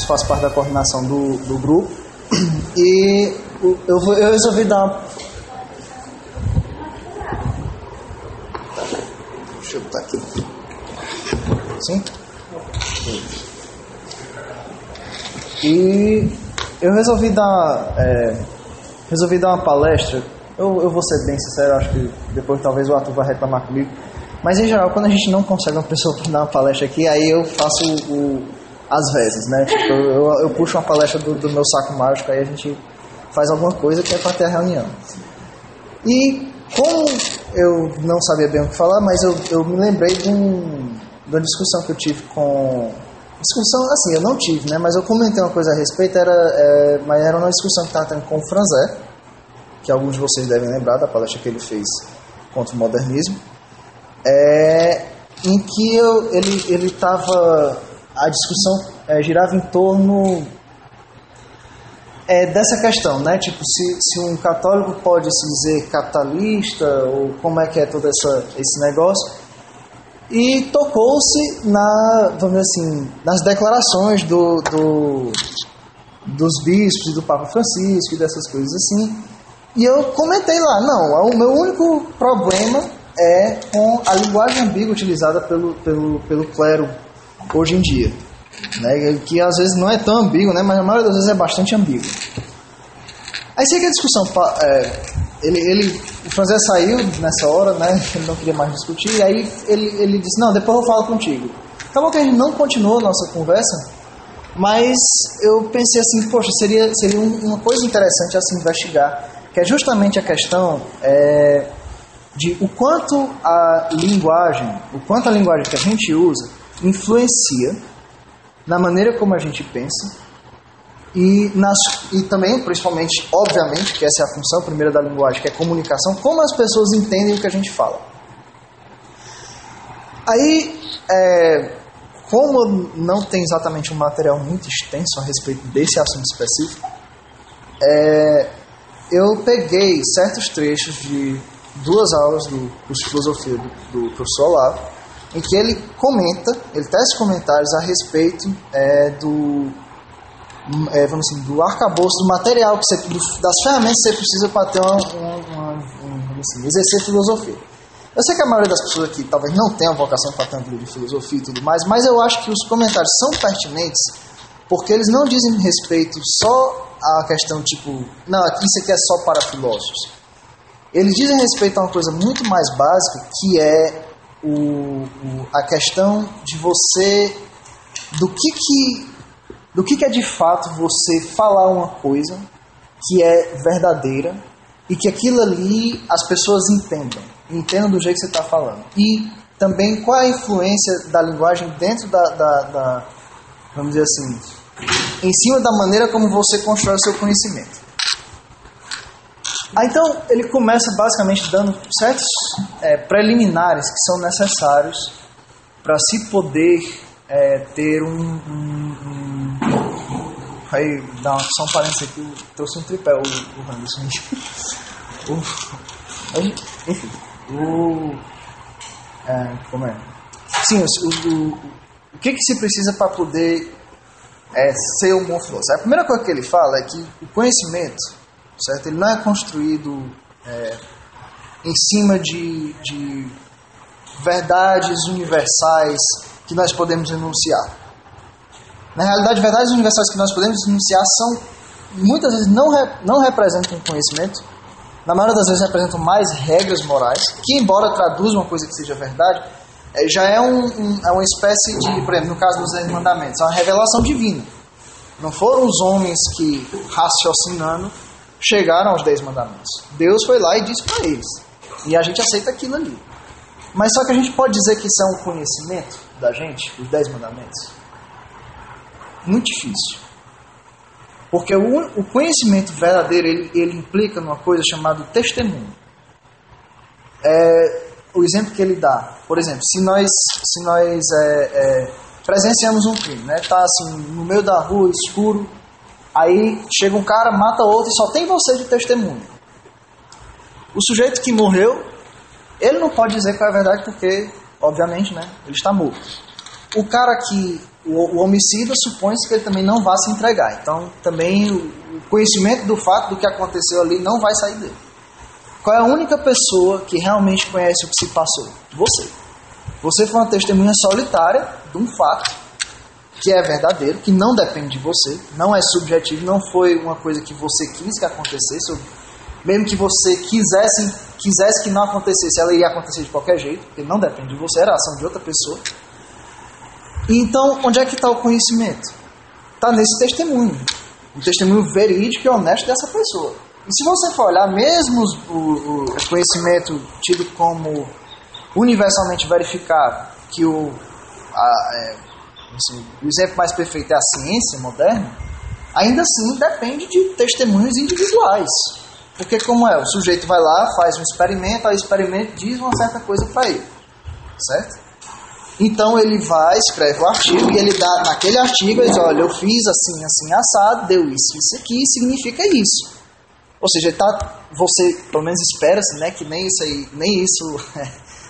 faço parte da coordenação do grupo. E eu resolvi dar... Deixa eu botar aqui. Sim? E eu resolvi dar uma palestra. Eu vou ser bem sincero, acho que depois talvez o Arthur vai reclamar comigo. Mas em geral, quando a gente não consegue uma pessoa para dar uma palestra aqui, aí eu faço às vezes, né? Tipo, eu puxo uma palestra do meu saco mágico, aí a gente faz alguma coisa que é para ter a reunião. E como eu não sabia bem o que falar, mas eu me lembrei de uma discussão que eu tive com... Discussão, assim, eu não tive, né? Mas eu comentei uma coisa a respeito, mas era uma discussão que estava tendo com o Franzé, que alguns de vocês devem lembrar da palestra que ele fez contra o modernismo, em que ele estava... A discussão girava em torno dessa questão, né? Tipo, se um católico pode se dizer capitalista, ou como é que é todo esse negócio. E tocou-se vamos dizer assim, nas declarações dos bispos e do Papa Francisco e dessas coisas assim. E eu comentei lá, não, o meu único problema é com a linguagem ambígua utilizada pelo clero hoje em dia, né? Que às vezes não é tão ambíguo, né? Mas a maioria das vezes é bastante ambíguo. Aí sei que a discussão, o Franzé saiu nessa hora, né? Ele não queria mais discutir, e aí ele disse, não, depois eu falo contigo. Acabou que a gente não continuou a nossa conversa, mas eu pensei assim, poxa, seria uma coisa interessante a se investigar, que é justamente a questão de o quanto a linguagem que a gente usa influencia na maneira como a gente pensa e também, principalmente, obviamente, que essa é a função primeira da linguagem, que é comunicação, como as pessoas entendem o que a gente fala. Aí, como não tem exatamente um material muito extenso a respeito desse assunto específico, eu peguei certos trechos de 2 aulas do curso de filosofia do professor Olavo, em que ele tece comentários a respeito do arcabouço, do material, das ferramentas que você precisa para ter exercer filosofia. Eu sei que a maioria das pessoas aqui talvez não tenha vocação para ter um livro de filosofia e tudo mais, mas eu acho que os comentários são pertinentes porque eles não dizem respeito só à questão tipo, não, isso aqui é só para filósofos. Eles dizem respeito a uma coisa muito mais básica, que é a questão de você, do que é de fato você falar uma coisa que é verdadeira e que aquilo ali as pessoas entendam do jeito que você está falando. E também qual é a influência da linguagem dentro da vamos dizer assim, em cima da maneira como você constrói o seu conhecimento. Então, ele começa basicamente dando certos preliminares que são necessários para se poder ter Aí, só um parênteses aqui, eu trouxe um tripé, o Anderson. Enfim, como é? Sim, o que se precisa para poder ser um bom filósofo? A primeira coisa que ele fala é que o conhecimento, certo? Ele não é construído em cima de verdades universais que nós podemos enunciar. Na realidade, verdades universais que nós podemos enunciar muitas vezes não representam conhecimento. Na maioria das vezes representam mais regras morais, que embora traduzam uma coisa que seja verdade, já é uma espécie de, por exemplo, no caso dos 10 mandamentos, é uma revelação divina. Não foram os homens que, raciocinando, chegaram aos 10 mandamentos. Deus foi lá e disse para eles. E a gente aceita aquilo ali. Mas só que a gente pode dizer que isso é um conhecimento da gente, os 10 mandamentos? Muito difícil. Porque o conhecimento verdadeiro, ele implica numa coisa chamada testemunho. O exemplo que ele dá, por exemplo, se nós presenciamos um crime, né? Tá assim, no meio da rua, escuro, aí chega um cara, mata outro e só tem você de testemunho. O sujeito que morreu, ele não pode dizer que é a verdade porque, obviamente, né, ele está morto. O cara que o homicida supõe-se que ele também não vá se entregar. Então, também o conhecimento do fato do que aconteceu ali não vai sair dele. Qual é a única pessoa que realmente conhece o que se passou? Você. Você foi uma testemunha solitária de um fato que é verdadeiro, que não depende de você, não é subjetivo, não foi uma coisa que você quis que acontecesse, ou mesmo que você quisesse que não acontecesse, ela ia acontecer de qualquer jeito, porque não depende de você, era a ação de outra pessoa. Então, onde é que está o conhecimento? Está nesse testemunho. Um testemunho verídico e honesto dessa pessoa. E se você for olhar, mesmo o conhecimento tido como universalmente verificável, que o exemplo mais perfeito é a ciência moderna, ainda assim depende de testemunhos individuais. Porque como é? O sujeito vai lá, faz um experimento, aí o experimento diz uma certa coisa para ele. Certo? Então ele vai, escreve o artigo e ele dá naquele artigo, ele diz, olha, eu fiz assim, assim, assado, deu isso, isso aqui, significa isso. Ou seja, você pelo menos espera-se, né, que nem isso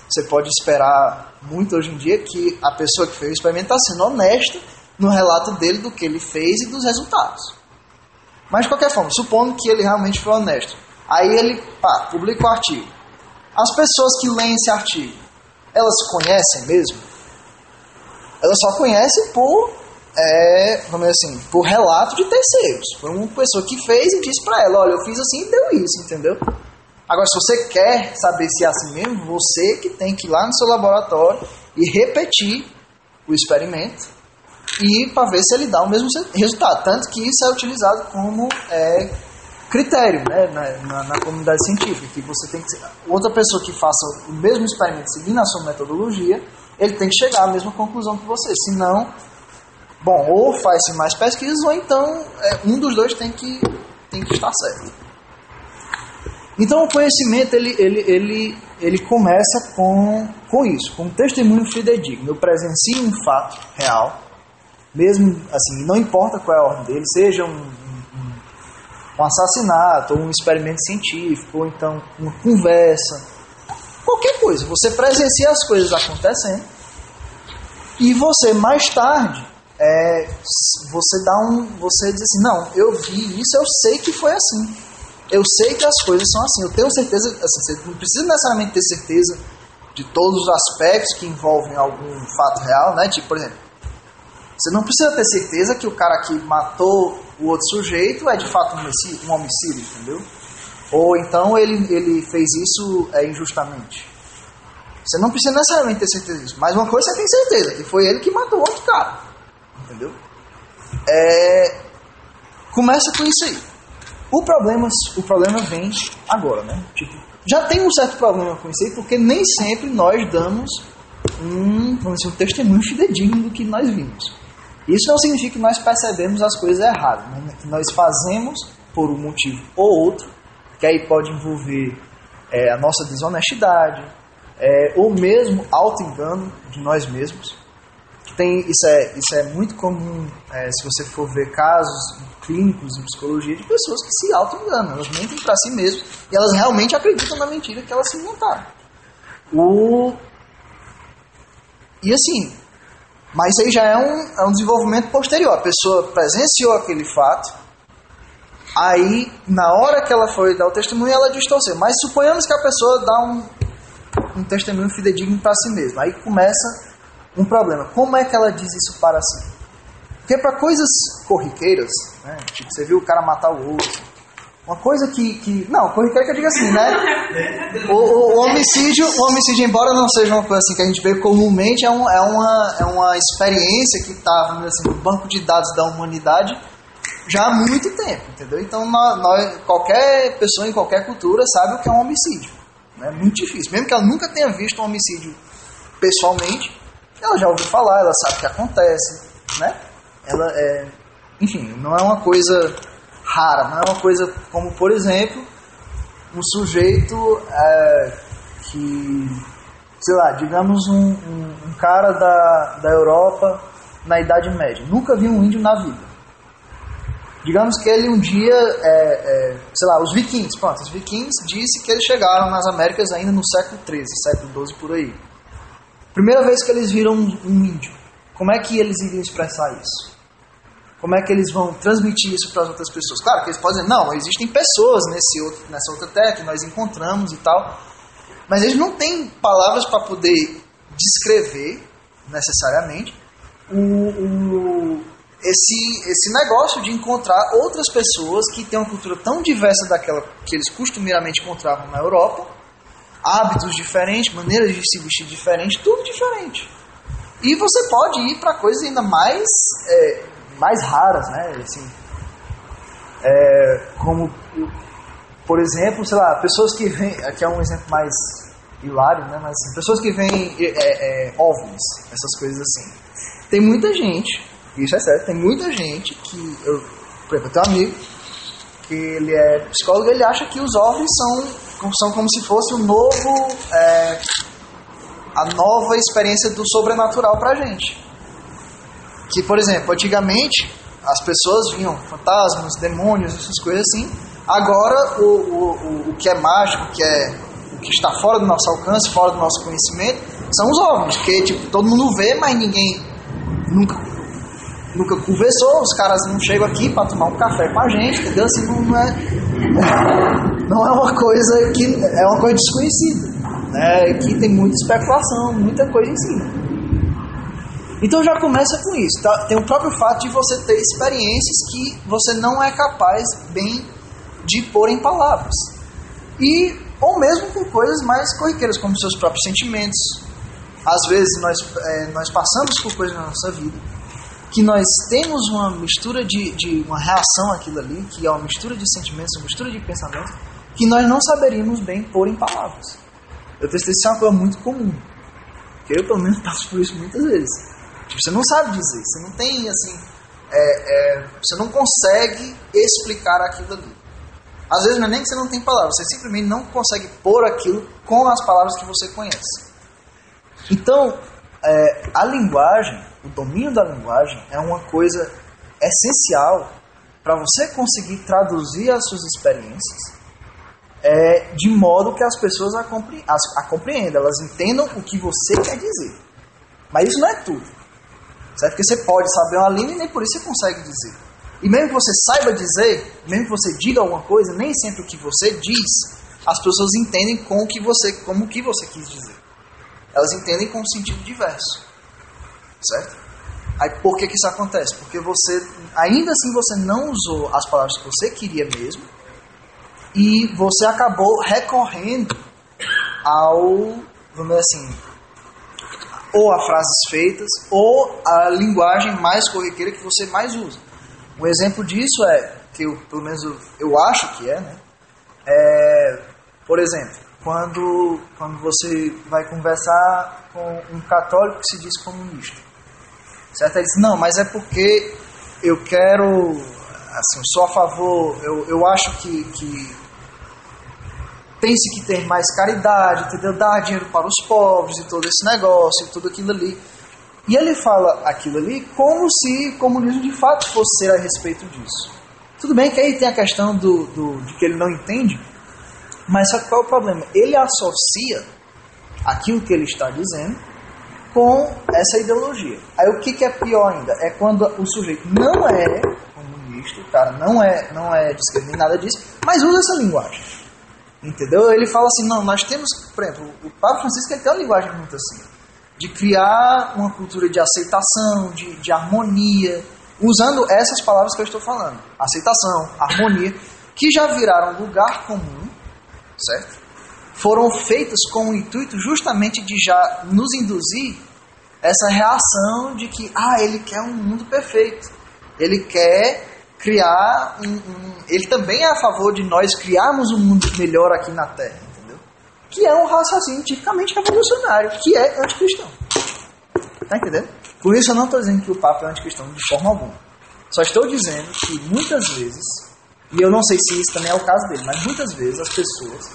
você pode esperar muito hoje em dia, que a pessoa que fez o experimento está sendo honesta no relato dele do que ele fez e dos resultados. Mas de qualquer forma, supondo que ele realmente foi honesto, aí ele publica o artigo. As pessoas que leem esse artigo, elas conhecem mesmo? Elas só conhecem por relato de terceiros. Foi uma pessoa que fez e disse para ela, olha, eu fiz assim e deu isso, entendeu? Agora, se você quer saber se é assim mesmo, você que tem que ir lá no seu laboratório e repetir o experimento e para ver se ele dá o mesmo resultado. Tanto que isso é utilizado como critério, né, na comunidade científica, que você tem que outra pessoa que faça o mesmo experimento seguindo a sua metodologia, ele tem que chegar à mesma conclusão que você. Senão, ou faz-se mais pesquisas, ou então um dos dois tem que estar certo. Então o conhecimento ele começa com isso, com um testemunho fidedigno. Eu presencio um fato real, mesmo assim, não importa qual é a ordem dele, seja um assassinato, ou um experimento científico, ou então uma conversa, qualquer coisa. Você presencia as coisas acontecendo e você mais tarde você diz assim, não, eu vi isso, eu sei que foi assim. Eu sei que as coisas são assim, eu tenho certeza, assim, você não precisa necessariamente ter certeza de todos os aspectos que envolvem algum fato real, né? Tipo, por exemplo, você não precisa ter certeza que o cara que matou o outro sujeito é de fato um homicídio, entendeu? Ou então ele fez isso injustamente. Você não precisa necessariamente ter certeza disso, mas uma coisa você tem certeza, que foi ele que matou o outro cara, entendeu? Começa com isso aí. O problema vem agora, né? Tipo, já tem um certo problema com isso aí, porque nem sempre nós damos um testemunho fidedigno do que nós vimos. Isso não significa que nós percebemos as coisas erradas, né? Que nós fazemos por um motivo ou outro, que aí pode envolver a nossa desonestidade, ou mesmo auto-engano de nós mesmos. Isso é muito comum, se você for ver casos clínicos em psicologia, de pessoas que se auto-enganam, elas mentem para si mesmas e elas realmente acreditam na mentira que elas se inventaram. E assim, mas isso aí já é um desenvolvimento posterior. A pessoa presenciou aquele fato, aí na hora que ela foi dar o testemunho, ela distorceu. Mas suponhamos que a pessoa dá um testemunho fidedigno para si mesma. Aí começa um problema. Como é que ela diz isso para si? Porque para coisas corriqueiras, né, tipo, você viu o cara matar o outro, uma coisa não, corriqueira que eu digo assim, né? O homicídio, embora não seja uma coisa assim que a gente vê comumente, é uma experiência que está assim, no banco de dados da humanidade já há muito tempo, entendeu? Então qualquer pessoa em qualquer cultura sabe o que é um homicídio. É muito difícil, mesmo que ela nunca tenha visto um homicídio pessoalmente, ela já ouviu falar, ela sabe o que acontece, né? Enfim, não é uma coisa rara, não é uma coisa como, por exemplo, um sujeito que, sei lá, digamos um cara da Europa na Idade Média, nunca viu um índio na vida. Digamos que ele um dia, sei lá, os vikings disse que eles chegaram nas Américas ainda no século XIII, século XII por aí. Primeira vez que eles viram um índio. como é que eles iriam expressar isso? Como é que eles vão transmitir isso para as outras pessoas? Claro que eles podem dizer, não, existem pessoas nessa outra terra que nós encontramos e tal, mas eles não têm palavras para poder descrever, necessariamente, esse negócio de encontrar outras pessoas que têm uma cultura tão diversa daquela que eles costumeiramente encontravam na Europa, hábitos diferentes, maneiras de se vestir diferentes, tudo diferente. E você pode ir para coisas ainda mais raras, né? Assim, como, por exemplo, sei lá, pessoas que vêm, aqui é um exemplo mais hilário, né? Mas assim, pessoas que vêm OVNIs, essas coisas assim. Tem muita gente, isso é sério, tem muita gente que, por exemplo, eu tenho um amigo que ele é psicólogo, ele acha que os OVNIs são como se fosse a nova experiência do sobrenatural pra gente. Que, por exemplo, antigamente as pessoas viam fantasmas, demônios, essas coisas assim. Agora o que é mágico, o que está fora do nosso alcance, fora do nosso conhecimento, são os OVNIs, que tipo, todo mundo vê, mas ninguém nunca conversou, os caras não chegam aqui para tomar um café com a gente, entendeu? Assim, não é uma coisa que é uma coisa desconhecida, né? Que tem muita especulação, muita coisa em cima. Então já começa com isso, tá? Tem o próprio fato de você ter experiências que você não é capaz bem de pôr em palavras. Ou mesmo com coisas mais corriqueiras, como seus próprios sentimentos. Às vezes nós passamos por coisas na nossa vida que nós temos uma mistura de uma reação àquilo ali, que é uma mistura de sentimentos, uma mistura de pensamentos, que nós não saberíamos bem pôr em palavras. Eu testei isso, é uma coisa muito comum, porque eu pelo menos passo por isso muitas vezes. Tipo, você não sabe dizer, você não tem assim, você não consegue explicar aquilo ali. Às vezes não é nem que você não tem palavras, você simplesmente não consegue pôr aquilo com as palavras que você conhece. Então, a linguagem, o domínio da linguagem é uma coisa essencial para você conseguir traduzir as suas experiências de modo que as pessoas a compreendam, elas entendam o que você quer dizer. Mas isso não é tudo, certo? Porque você pode saber uma língua e nem por isso você consegue dizer. E mesmo que você saiba dizer, mesmo que você diga alguma coisa, nem sempre o que você diz, as pessoas entendem como o que você quis dizer. Elas entendem com um sentido diverso, certo? Aí por que isso acontece? Porque ainda assim você não usou as palavras que você queria mesmo, e você acabou recorrendo vamos dizer assim, ou a frases feitas, ou a linguagem mais corriqueira que você mais usa. Um exemplo disso que pelo menos eu acho que né? Por exemplo, quando você vai conversar com um católico que se diz comunista, certo? Ele diz, não, mas é porque eu quero, assim, eu sou a favor, eu acho que tem-se que ter mais caridade, entendeu? Dar dinheiro para os pobres e todo esse negócio e tudo aquilo ali. E ele fala aquilo ali como se o comunismo de fato fosse ser a respeito disso. Tudo bem que aí tem a questão de que ele não entende, mas só que qual é o problema? Ele associa aquilo que ele está dizendo com essa ideologia. Aí o que é pior ainda? É quando o sujeito não é comunista, o cara não é de esquerda nem nada disso, mas usa essa linguagem. Entendeu? Ele fala assim, não, nós temos, por exemplo, o Papa Francisco ele tem uma linguagem muito assim, de criar uma cultura de aceitação, de harmonia, usando essas palavras que eu estou falando, aceitação, harmonia, que já viraram lugar comum, certo? Foram feitas com o intuito justamente de já nos induzir essa reação de que, ele quer um mundo perfeito, ele quer criar ele também é a favor de nós criarmos um mundo melhor aqui na Terra, entendeu? Que é um raciocínio tipicamente revolucionário, que é anticristão. Tá entendendo? Por isso eu não estou dizendo que o Papa é anticristão de forma alguma. Só estou dizendo que muitas vezes, e eu não sei se isso também é o caso dele, mas muitas vezes as pessoas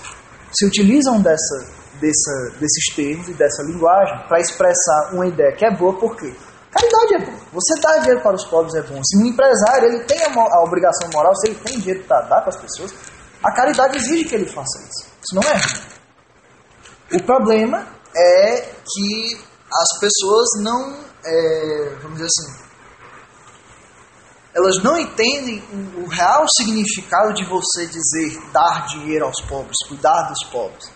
se utilizam desses termos e dessa linguagem para expressar uma ideia que é boa, porque caridade é bom. Você dar dinheiro para os pobres é bom. Se um empresário ele tem a obrigação moral, se ele tem dinheiro para dar para as pessoas, a caridade exige que ele faça isso. Isso não é ruim. O problema é que as pessoas vamos dizer assim, elas não entendem o real significado de você dizer dar dinheiro aos pobres, cuidar dos pobres.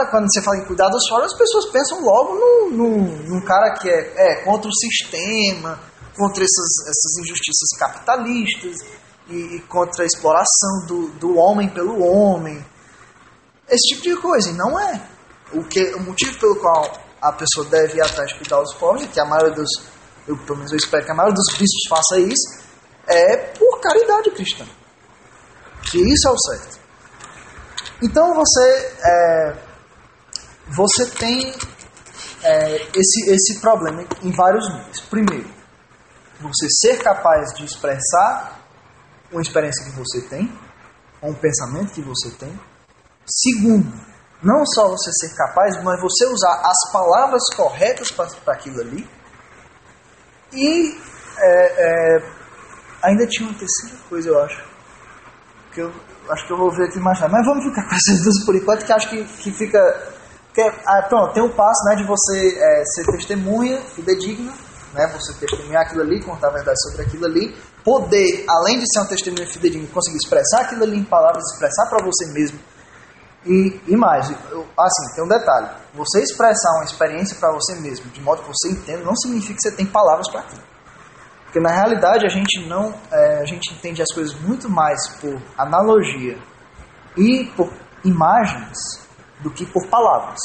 Quando você fala em cuidar dos pobres, as pessoas pensam logo num cara que é contra o sistema, contra essas injustiças capitalistas e contra a exploração do homem pelo homem. Esse tipo de coisa, e não é. O motivo pelo qual a pessoa deve ir atrás de cuidar dos pobres, que a maioria pelo menos eu espero que a maioria dos cristãos faça isso, é por caridade cristã. Que isso é o certo. Então você tem esse problema em vários níveis. Primeiro, você ser capaz de expressar uma experiência que você tem, ou um pensamento que você tem. Segundo, não só você ser capaz, mas você usar as palavras corretas para aquilo ali. E ainda tinha uma terceira coisa, eu acho. Que eu acho que eu vou ver aqui mais tarde. Mas vamos ficar com essas duas por enquanto, que acho que fica... pronto, tem o passo, né, de você ser testemunha fidedigna, né, você testemunhar aquilo ali, contar a verdade sobre aquilo ali, poder, além de ser uma testemunha fidedigna, conseguir expressar aquilo ali em palavras, expressar para você mesmo. E mais, assim, tem um detalhe, você expressar uma experiência para você mesmo, de modo que você entenda, não significa que você tem palavras para aquilo. Porque na realidade a gente entende as coisas muito mais por analogia e por imagens do que por palavras,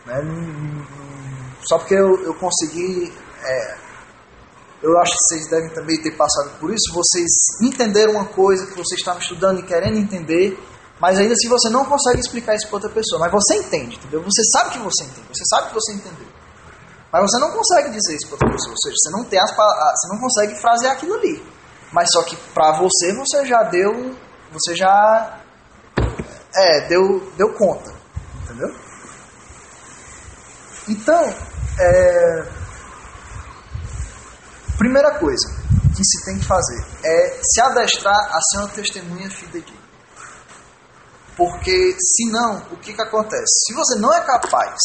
né? Só porque eu consegui, eu acho que vocês devem também ter passado por isso, vocês entenderam uma coisa que vocês estavam estudando e querendo entender, mas ainda assim você não consegue explicar isso para outra pessoa, mas você entende, entendeu? Você sabe que você entende, você sabe que você entendeu, mas você não consegue dizer isso para outra pessoa, ou seja, você não tem você não consegue frasear aquilo ali, mas só que para você já deu conta, entendeu? Então, primeira coisa que se tem que fazer é se adestrar a ser uma testemunha fidedigna. Porque, senão, o que acontece? Se você não é capaz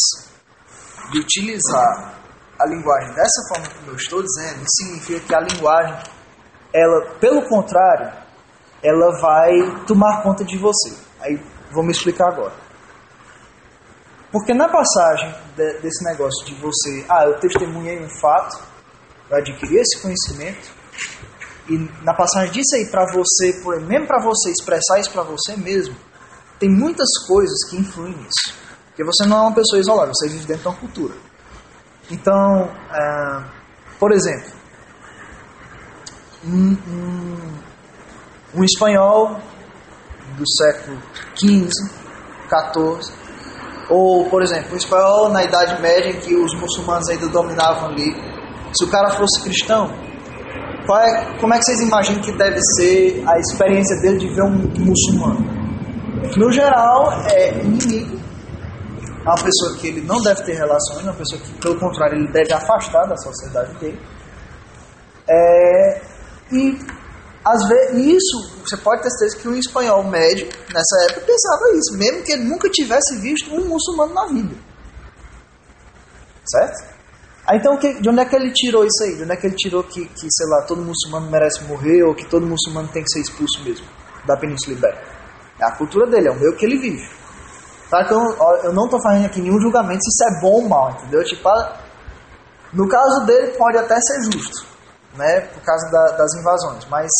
de utilizar a linguagem dessa forma como eu estou dizendo, isso significa que a linguagem, ela, pelo contrário, ela vai tomar conta de você. Aí, vou me explicar agora. Porque na passagem desse negócio de você, eu testemunhei um fato, eu adquiri esse conhecimento, e na passagem disso aí, para você, mesmo para você expressar isso para você mesmo, tem muitas coisas que influem nisso. Porque você não é uma pessoa isolada, você vive dentro de uma cultura. Então, por exemplo, um espanhol do século XV, XIV, ou, por exemplo, um espanhol na Idade Média em que os muçulmanos ainda dominavam ali, se o cara fosse cristão, como é que vocês imaginam que deve ser a experiência dele de ver um muçulmano? No geral, é inimigo, é uma pessoa que ele não deve ter relações, é uma pessoa que, pelo contrário, ele deve afastar da sociedade dele. E às vezes, isso, você pode ter certeza que um espanhol médio, nessa época, pensava isso, mesmo que ele nunca tivesse visto um muçulmano na vida. Certo? Então, de onde é que ele tirou isso aí? De onde é que ele tirou que sei lá, todo muçulmano merece morrer, ou que todo muçulmano tem que ser expulso mesmo da Península Ibérica? É a cultura dele, é o meio que ele vive. Tá? Então, eu não estou fazendo aqui nenhum julgamento se isso é bom ou mal, entendeu? Tipo, no caso dele pode até ser justo, né? Por causa das invasões, mas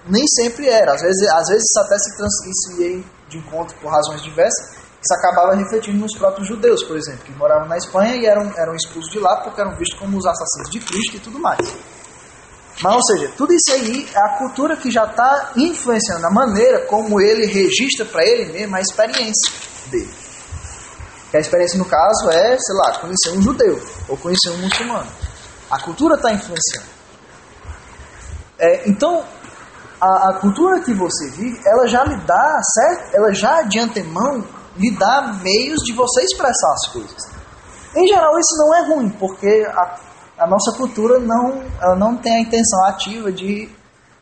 nem sempre era. Às vezes isso até isso ia de encontro por razões diversas, isso acabava refletindo nos próprios judeus, por exemplo, que moravam na Espanha e eram expulsos de lá porque eram vistos como os assassinos de Cristo e tudo mais. Mas, ou seja, tudo isso aí é a cultura que já está influenciando a maneira como ele registra para ele mesmo a experiência dele. Que a experiência, no caso, é, sei lá, conhecer um judeu ou conhecer um muçulmano. A cultura está influenciando. Então, a cultura que você vive, ela já lhe dá, certo? Ela já de antemão lhe dá meios de você expressar as coisas. Em geral, isso não é ruim, porque a nossa cultura ela não tem a intenção ativa de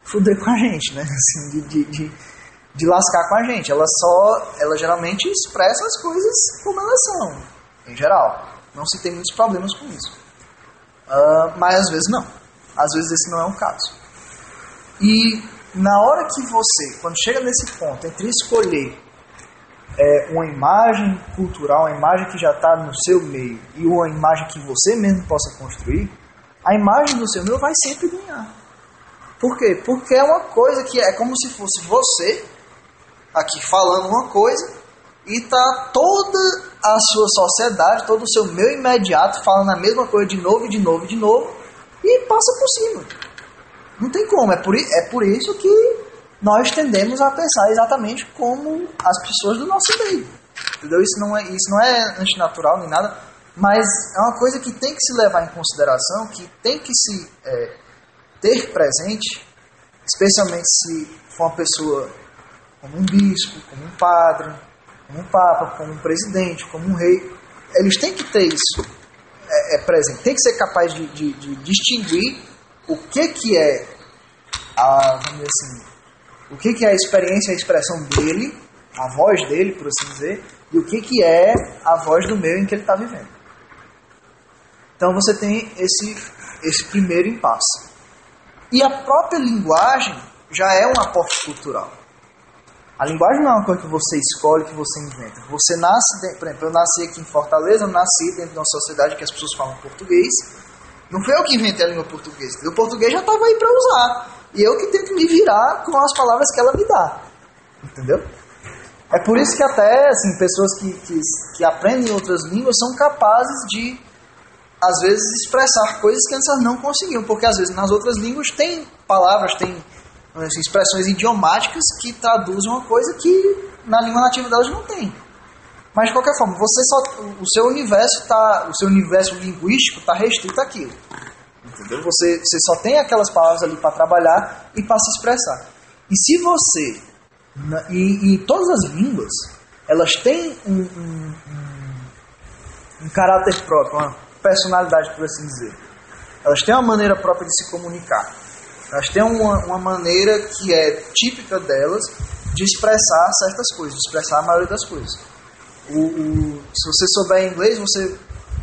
foder com a gente, né? Assim, de lascar com a gente. Ela geralmente expressa as coisas como elas são, em geral. Não se tem muitos problemas com isso. Mas às vezes não. Às vezes esse não é um caso. E na hora que você, quando chega nesse ponto, entre escolher uma imagem cultural, uma imagem que já está no seu meio, e uma imagem que você mesmo possa construir, a imagem do seu meio vai sempre ganhar. Por quê? Porque é uma coisa que é como se fosse você aqui falando uma coisa e tá toda a sua sociedade, todo o seu meio imediato falando a mesma coisa de novo, e passa por cima. Não tem como. É por isso que nós tendemos a pensar exatamente como as pessoas do nosso meio. Entendeu? Isso não é antinatural nem nada, mas é uma coisa que tem que se levar em consideração, que tem que se ter presente, especialmente se for uma pessoa como um bispo, como um padre, como um papa, como um presidente, como um rei. Eles têm que ter isso presente. Tem que ser capaz de distinguir o que é vamos dizer assim, o que é a experiência, a expressão dele, a voz dele, por assim dizer, e o que é a voz do meio em que ele está vivendo. Então você tem esse primeiro impasse. E a própria linguagem já é um aporte cultural. A linguagem não é uma coisa que você escolhe, que você inventa. Você nasce, por exemplo, eu nasci aqui em Fortaleza, eu nasci dentro de uma sociedade que as pessoas falam português. Não foi eu que inventei a língua portuguesa. O português já estava aí para usar. E eu que tento me virar com as palavras que ela me dá. Entendeu? É por isso que até assim, pessoas que aprendem outras línguas são capazes de, às vezes, expressar coisas que antes elas não conseguiam. Porque, às vezes, nas outras línguas tem palavras, tem assim, expressões idiomáticas que traduzem uma coisa que na língua nativa delas não tem. Mas, de qualquer forma, o seu universo linguístico está restrito àquilo. Entendeu? Você só tem aquelas palavras ali para trabalhar e para se expressar. E se você... E todas as línguas, elas têm um caráter próprio, uma personalidade, por assim dizer. Elas têm uma maneira própria de se comunicar. Elas têm uma maneira que é típica delas de expressar certas coisas, de expressar a maioria das coisas. Se você souber inglês, você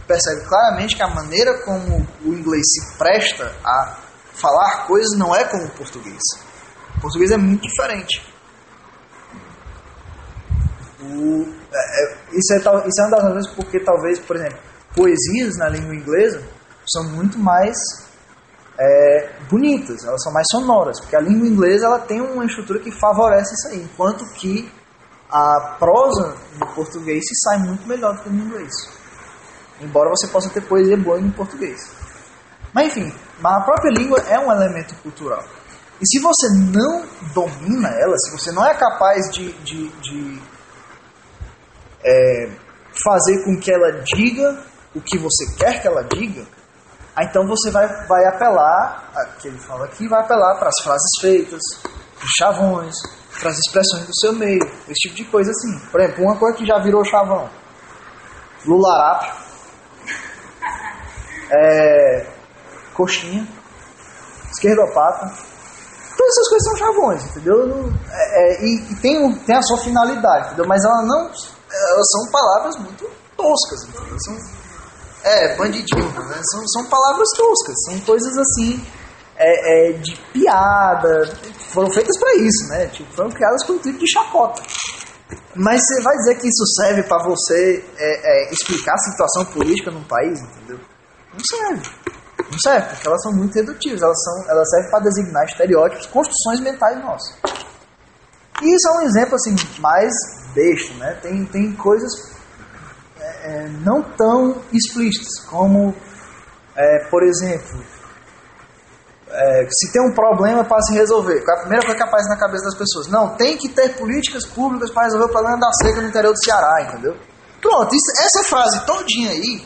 percebe claramente que a maneira como o inglês se presta a falar coisas não é como o português. O português é muito diferente. Isso é uma das razões porque talvez, por exemplo, poesias na língua inglesa são muito mais bonitas, elas são mais sonoras, porque a língua inglesa ela tem uma estrutura que favorece isso aí, enquanto que a prosa no português se sai muito melhor do que no inglês. Embora você possa ter poesia boa em português. Mas enfim, a própria língua é um elemento cultural. E se você não domina ela, se você não é capaz de fazer com que ela diga o que você quer que ela diga, então você vai apelar, que ele fala aqui, vai apelar para as frases feitas, os chavões, para as expressões do seu meio, esse tipo de coisa assim. Por exemplo, uma coisa que já virou chavão: lularápio, coxinha, esquerdopata. Todas essas coisas são chavões, entendeu? E tem a sua finalidade, entendeu? Mas elas são palavras muito toscas, entendeu? Bandidinho, né? São palavras toscas, são coisas assim, de piada, foram feitas para isso, né? Tipo, foram criadas com o tipo de chacota. Mas você vai dizer que isso serve para você explicar a situação política num país, entendeu? Não serve, porque elas são muito redutivas, elas servem para designar estereótipos, construções mentais nossas. E isso é um exemplo assim, mais besta, né? Tem coisas não tão explícitas, como, por exemplo, se tem um problema para se resolver, qual é a primeira coisa que aparece na cabeça das pessoas? Não, tem que ter políticas públicas para resolver o problema da seca no interior do Ceará, entendeu? Pronto, essa frase todinha aí,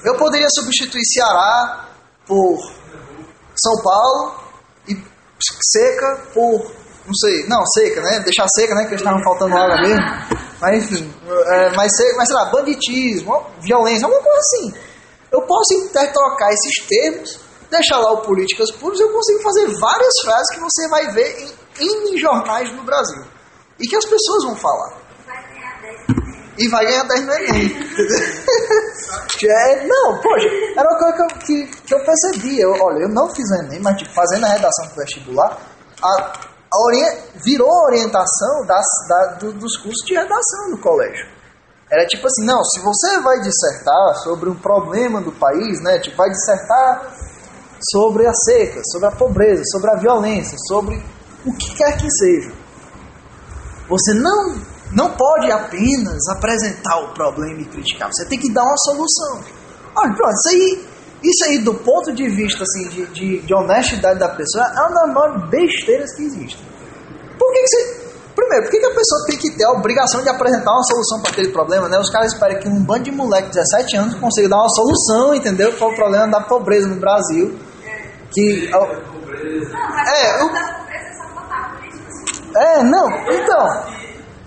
eu poderia substituir Ceará por São Paulo e seca por, não sei, não, seca, né? Deixar seca, né? Que eles estavam faltando água mesmo. Mas enfim, mas sei lá, banditismo, violência, alguma coisa assim. Eu posso intertrocar esses termos, deixar lá o políticas públicas, eu consigo fazer várias frases que você vai ver em jornais no Brasil. E que as pessoas vão falar. E vai ganhar 10 no Enem. Não, poxa, era uma coisa que eu percebi. Olha, eu não fiz o Enem, mas tipo, fazendo a redação do vestibular, virou a orientação dos cursos de redação no colégio. Era tipo assim, não, se você vai dissertar sobre um problema do país, né, tipo, vai dissertar sobre a seca, sobre a pobreza, sobre a violência, sobre o que quer que seja, você não pode apenas apresentar o problema e criticar, você tem que dar uma solução. Olha, pronto, isso aí do ponto de vista assim, de honestidade da pessoa, é uma das maiores besteiras que existem. Primeiro, por que a pessoa tem que ter a obrigação de apresentar uma solução para aquele problema, né? Os caras esperam que um bando de moleque de 17 anos consiga dar uma solução, entendeu? Para o problema da pobreza no Brasil. Então,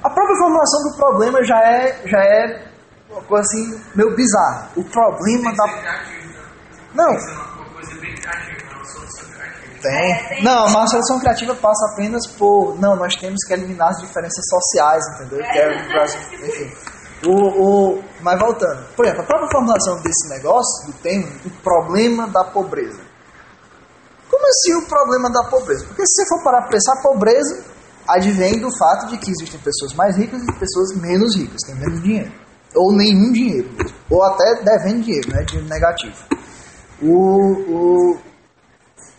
a própria formulação do problema já é uma coisa assim, meio bizarra. O problema da... Não. Tem. Não, mas a solução criativa passa apenas por... Não, nós temos que eliminar as diferenças sociais, entendeu? Que é o Brasil, enfim. Mas voltando. Por exemplo, a própria formulação desse negócio, do tema, o problema da pobreza. Como assim o problema da pobreza? Porque se você for parar para pensar, a pobreza advém do fato de que existem pessoas mais ricas e pessoas menos ricas, têm menos dinheiro. Ou nenhum dinheiro mesmo. Ou até devendo dinheiro, né? Dinheiro negativo.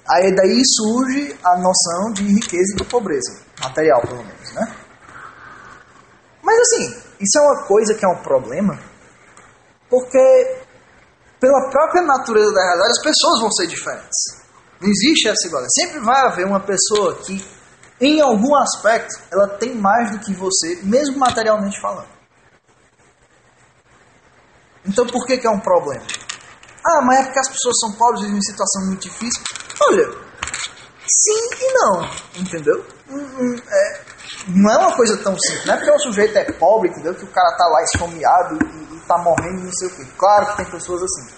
Aí daí surge a noção de riqueza e de pobreza, material pelo menos, né? Mas assim, isso é uma coisa que é um problema, porque pela própria natureza da realidade as pessoas vão ser diferentes. Não existe essa igualdade. Sempre vai haver uma pessoa que, em algum aspecto, ela tem mais do que você, mesmo materialmente falando. Então por que é um problema? Mas é porque as pessoas são pobres e vivem em situação muito difícil. Olha, sim e não, entendeu? Não é uma coisa tão simples. Não é porque o sujeito é pobre, entendeu? Que o cara tá lá esfomeado e tá morrendo e não sei o quê. Claro que tem pessoas assim.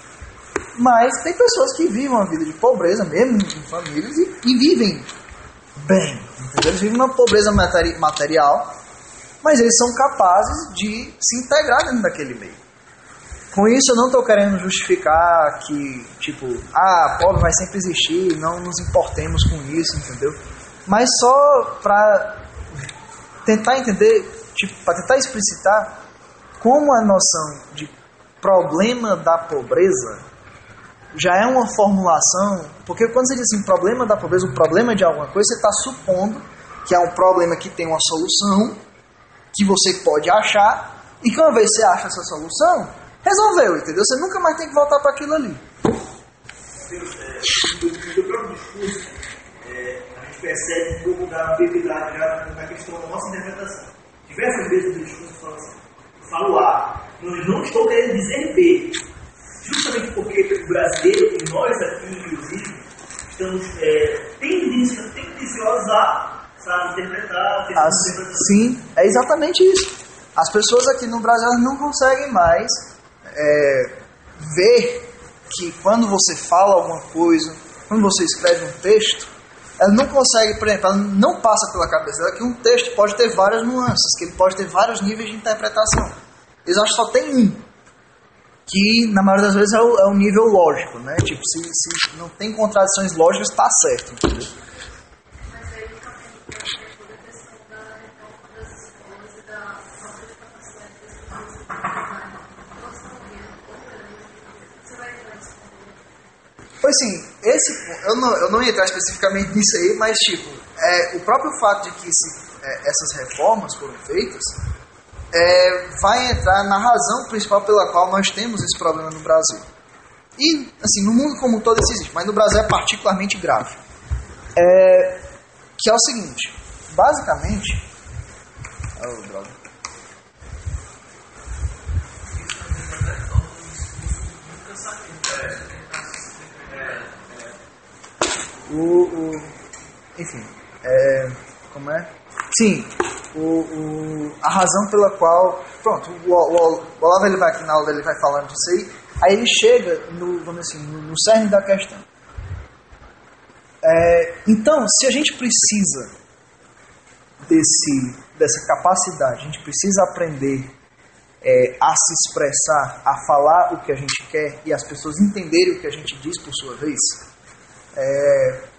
Mas tem pessoas que vivem uma vida de pobreza, mesmo em famílias, e vivem bem, entendeu? Eles vivem uma pobreza material, mas eles são capazes de se integrar dentro daquele meio. Com isso eu não estou querendo justificar que, tipo, pobre vai sempre existir, não nos importemos com isso, entendeu? Mas só para tentar entender, tipo, para tentar explicitar como a noção de problema da pobreza já é uma formulação, porque quando você diz assim, problema da pobreza, o problema de alguma coisa, você está supondo que é um problema que tem uma solução, que você pode achar, e que uma vez você acha essa solução, resolveu, entendeu? Você nunca mais tem que voltar para aquilo ali. No próprio discurso, a gente percebe um pouco da ambiguidade na questão da nossa interpretação. Diversas vezes no discurso fala assim, eu falo mas não estou querendo dizer B. Justamente porque o brasileiro, e nós aqui, inclusive, estamos tendenciosos a interpretar. Sim, é exatamente isso. As pessoas aqui no Brasil não conseguem mais ver que quando você fala alguma coisa, quando você escreve um texto, ela não consegue, por exemplo, ela não passa pela cabeça dela que um texto pode ter várias nuances, que ele pode ter vários níveis de interpretação. Eles acham que só tem um, que na maioria das vezes é o nível lógico, né? Tipo, se não tem contradições lógicas, está certo, entendeu? Mas aí também toda a questão da reforma das escolas e da falta de capacidade das pessoas você vai entrar nisso? Pois sim, eu não ia entrar especificamente nisso aí, mas tipo, o próprio fato de que essas reformas foram feitas vai entrar na razão principal pela qual nós temos esse problema no Brasil. E, assim, no mundo como um todo isso existe, mas no Brasil é particularmente grave. Que é o seguinte, basicamente... droga. Enfim, como é? Sim, a razão pela qual... Pronto, o Olavo ele vai aqui na aula, ele vai falando disso aí ele chega no cerne da questão. Então, se a gente precisa dessa capacidade, a gente precisa aprender a se expressar, a falar o que a gente quer e as pessoas entenderem o que a gente diz por sua vez.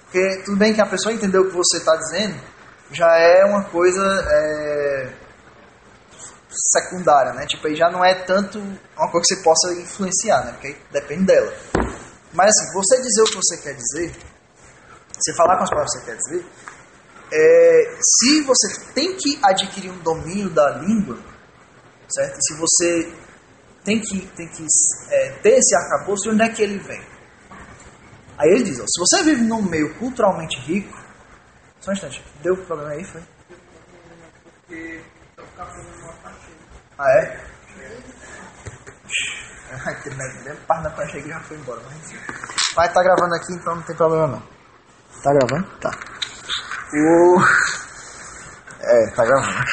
Porque tudo bem que a pessoa entender o que você está dizendo já é uma coisa secundária, né? Tipo, aí já não é tanto uma coisa que você possa influenciar, né? Porque aí depende dela. Mas assim, você dizer o que você quer dizer, você falar com as palavras que você quer dizer, se você tem que adquirir um domínio da língua, certo? Se você tem que ter esse arcabouço, de onde é que ele vem? Aí ele diz, ó, se você vive num meio culturalmente rico... Só um instante, deu problema aí, foi? Porque eu ficava fazendo uma partida. Ah, é? Nem parte da parte que já foi embora, mas enfim. Mas tá gravando aqui, então não tem problema não. Tá gravando? Tá. Tá gravando.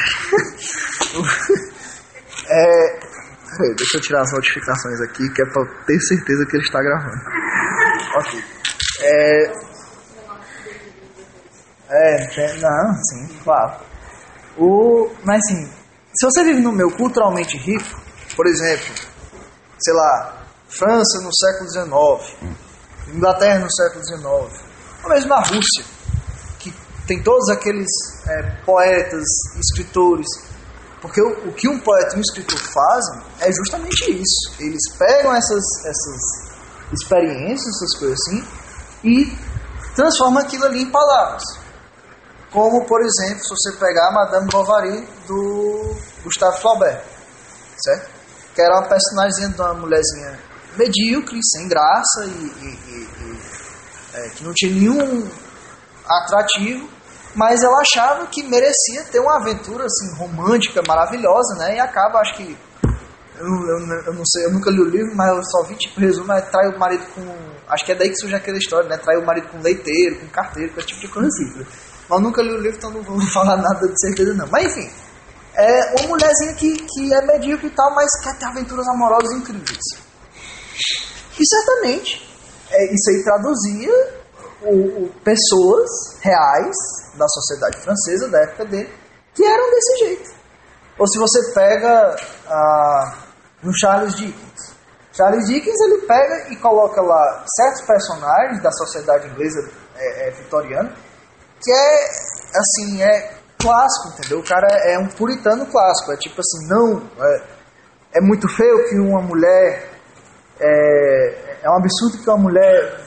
Deixa eu tirar as notificações aqui, que é pra eu ter certeza que ele está gravando. Ok. Não, sim, claro. Mas assim, se você vive num meio culturalmente rico, por exemplo, sei lá, França no século XIX, Inglaterra no século XIX, ou mesmo a Rússia, que tem todos aqueles poetas, escritores, porque o que um poeta e um escritor fazem é justamente isso. Eles pegam essas experiências, essas coisas assim, e transformam aquilo ali em palavras. Como, por exemplo, se você pegar a Madame Bovary do Gustave Flaubert, certo? Que era uma personagem de uma mulherzinha medíocre, sem graça que não tinha nenhum atrativo, mas ela achava que merecia ter uma aventura assim, romântica, maravilhosa, né? E acaba, acho que eu não sei, eu nunca li o livro, mas eu só vi tipo resumo, trai o marido com, acho que é daí que surge aquela história, né? Trai o marido com leiteiro, com carteiro, com esse tipo de coisa assim. Né? Mas eu nunca li o livro, então não vou falar nada de certeza não. Mas enfim, é uma mulherzinha que é medíocre e tal, mas quer ter aventuras amorosas incríveis. E certamente, isso aí traduzia pessoas reais da sociedade francesa, da época dele, que eram desse jeito. Ou se você pega no Charles Dickens. Charles Dickens, ele pega e coloca lá certos personagens da sociedade inglesa vitoriana, que é clássico, entendeu? O cara é um puritano clássico, é tipo assim, não, é muito feio que uma mulher, é um absurdo que uma mulher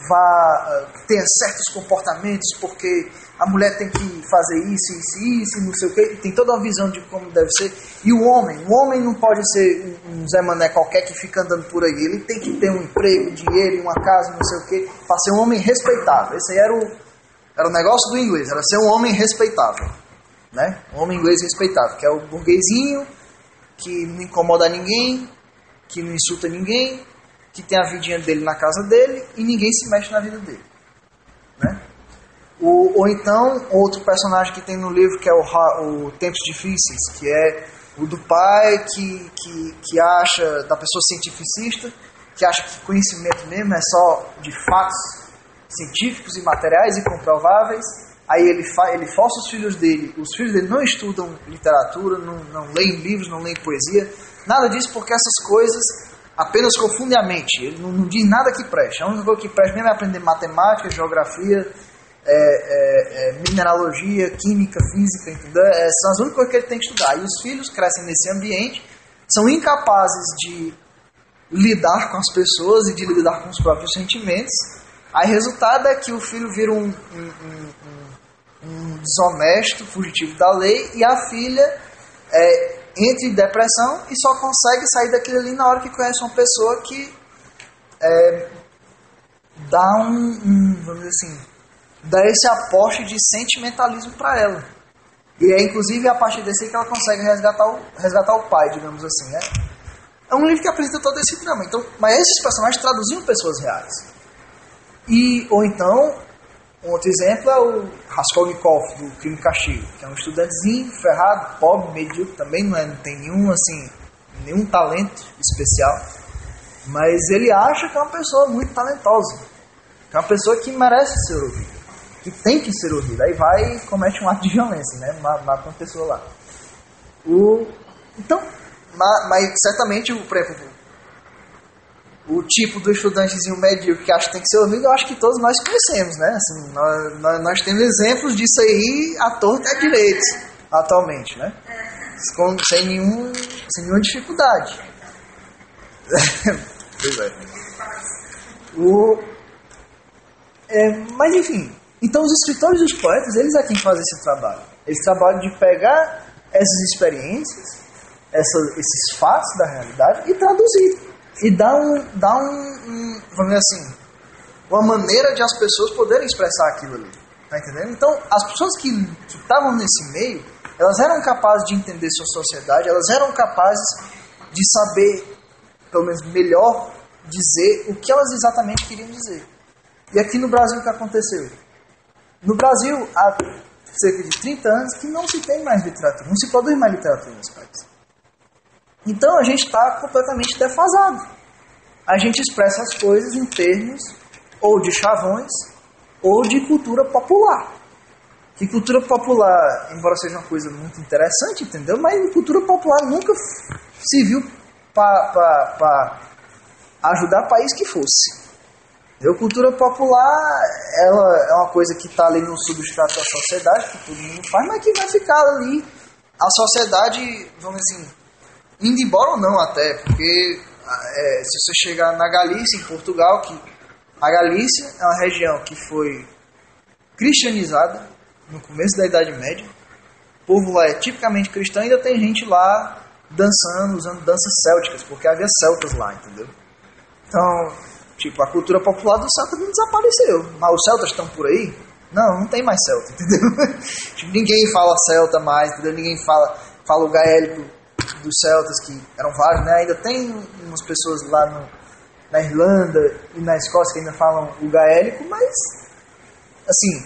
tenha certos comportamentos, porque a mulher tem que fazer isso, não sei o que, tem toda uma visão de como deve ser, e o homem não pode ser um Zé Mané qualquer que fica andando por aí, ele tem que ter um emprego, dinheiro, uma casa, não sei o que, para ser um homem respeitável. Esse aí era o negócio do inglês, era ser um homem respeitável, né? Um homem inglês respeitável, que é o burguesinho, que não incomoda ninguém, que não insulta ninguém, que tem a vidinha dele na casa dele e ninguém se mexe na vida dele, né? Ou então, outro personagem que tem no livro, que é o Tempos Difíceis, que é o do pai que acha, da pessoa cientificista, que acha que conhecimento mesmo é só de fatos científicos e materiais e comprováveis. Aí ele força os filhos dele não estudam literatura, não leem livros, não leem poesia, nada disso, porque essas coisas apenas confundem a mente. Ele não diz nada que preste. A única coisa que preste mesmo é aprender matemática, geografia, mineralogia, química, física, entendeu? São as únicas coisas que ele tem que estudar. E os filhos crescem nesse ambiente, são incapazes de lidar com as pessoas e de lidar com os próprios sentimentos. Aí o resultado é que o filho vira um desonesto, fugitivo da lei, e a filha entra em depressão e só consegue sair daquilo ali na hora que conhece uma pessoa que dá vamos dizer assim, dá esse aporte de sentimentalismo para ela. E é inclusive a partir desse que ela consegue resgatar o pai, digamos assim, né? É um livro que apresenta todo esse drama. Então, mas esses personagens traduziam pessoas reais. Ou então, um outro exemplo é o Raskolnikov, do Crime e Castigo, que é um estudantezinho, ferrado, pobre, medíocre, também não tem nenhum talento especial, mas ele acha que é uma pessoa muito talentosa, que é uma pessoa que merece ser ouvida, que tem que ser ouvida. Aí vai e comete um ato de violência, né? Mata uma pessoa lá. Então, Mas certamente, por exemplo, o tipo do estudantezinho medíocre que acha que tem que ser ouvido, eu acho que todos nós conhecemos, né? Assim, nós temos exemplos disso aí à torta e à direita, atualmente, né? Sem nenhuma dificuldade. Pois é. Mas enfim, então os escritores e os poetas, eles é quem fazem esse trabalho. Eles trabalham de pegar essas experiências, esses fatos da realidade e traduzir. E vamos dizer assim, uma maneira de as pessoas poderem expressar aquilo ali. Tá entendendo? Então, as pessoas que estavam nesse meio, elas eram capazes de entender sua sociedade, elas eram capazes de saber, pelo menos melhor, dizer o que elas exatamente queriam dizer. E aqui no Brasil, o que aconteceu? No Brasil, há cerca de 30 anos que não se tem mais literatura, não se produz mais literatura nesse país. Então a gente está completamente defasado. A gente expressa as coisas em termos ou de chavões ou de cultura popular. Que cultura popular, embora seja uma coisa muito interessante, entendeu? Mas cultura popular nunca se viu para ajudar país que fosse. Entendeu? Cultura popular, ela é uma coisa que está ali no substrato da sociedade, que todo mundo faz, mas que vai ficar ali. A sociedade, vamos dizer assim, indo embora ou não até, porque se você chegar na Galícia, em Portugal, que a Galícia é uma região que foi cristianizada no começo da Idade Média, o povo lá é tipicamente cristão, ainda tem gente lá dançando, usando danças célticas, porque havia celtas lá, entendeu? Então, tipo, a cultura popular do celta não desapareceu, mas os celtas estão por aí? Não tem mais celta, entendeu? Tipo, ninguém fala celta mais, entendeu? Ninguém fala o gaélico dos celtas, que eram vários, né? Ainda tem umas pessoas lá na Irlanda e na Escócia que ainda falam o gaélico, mas assim,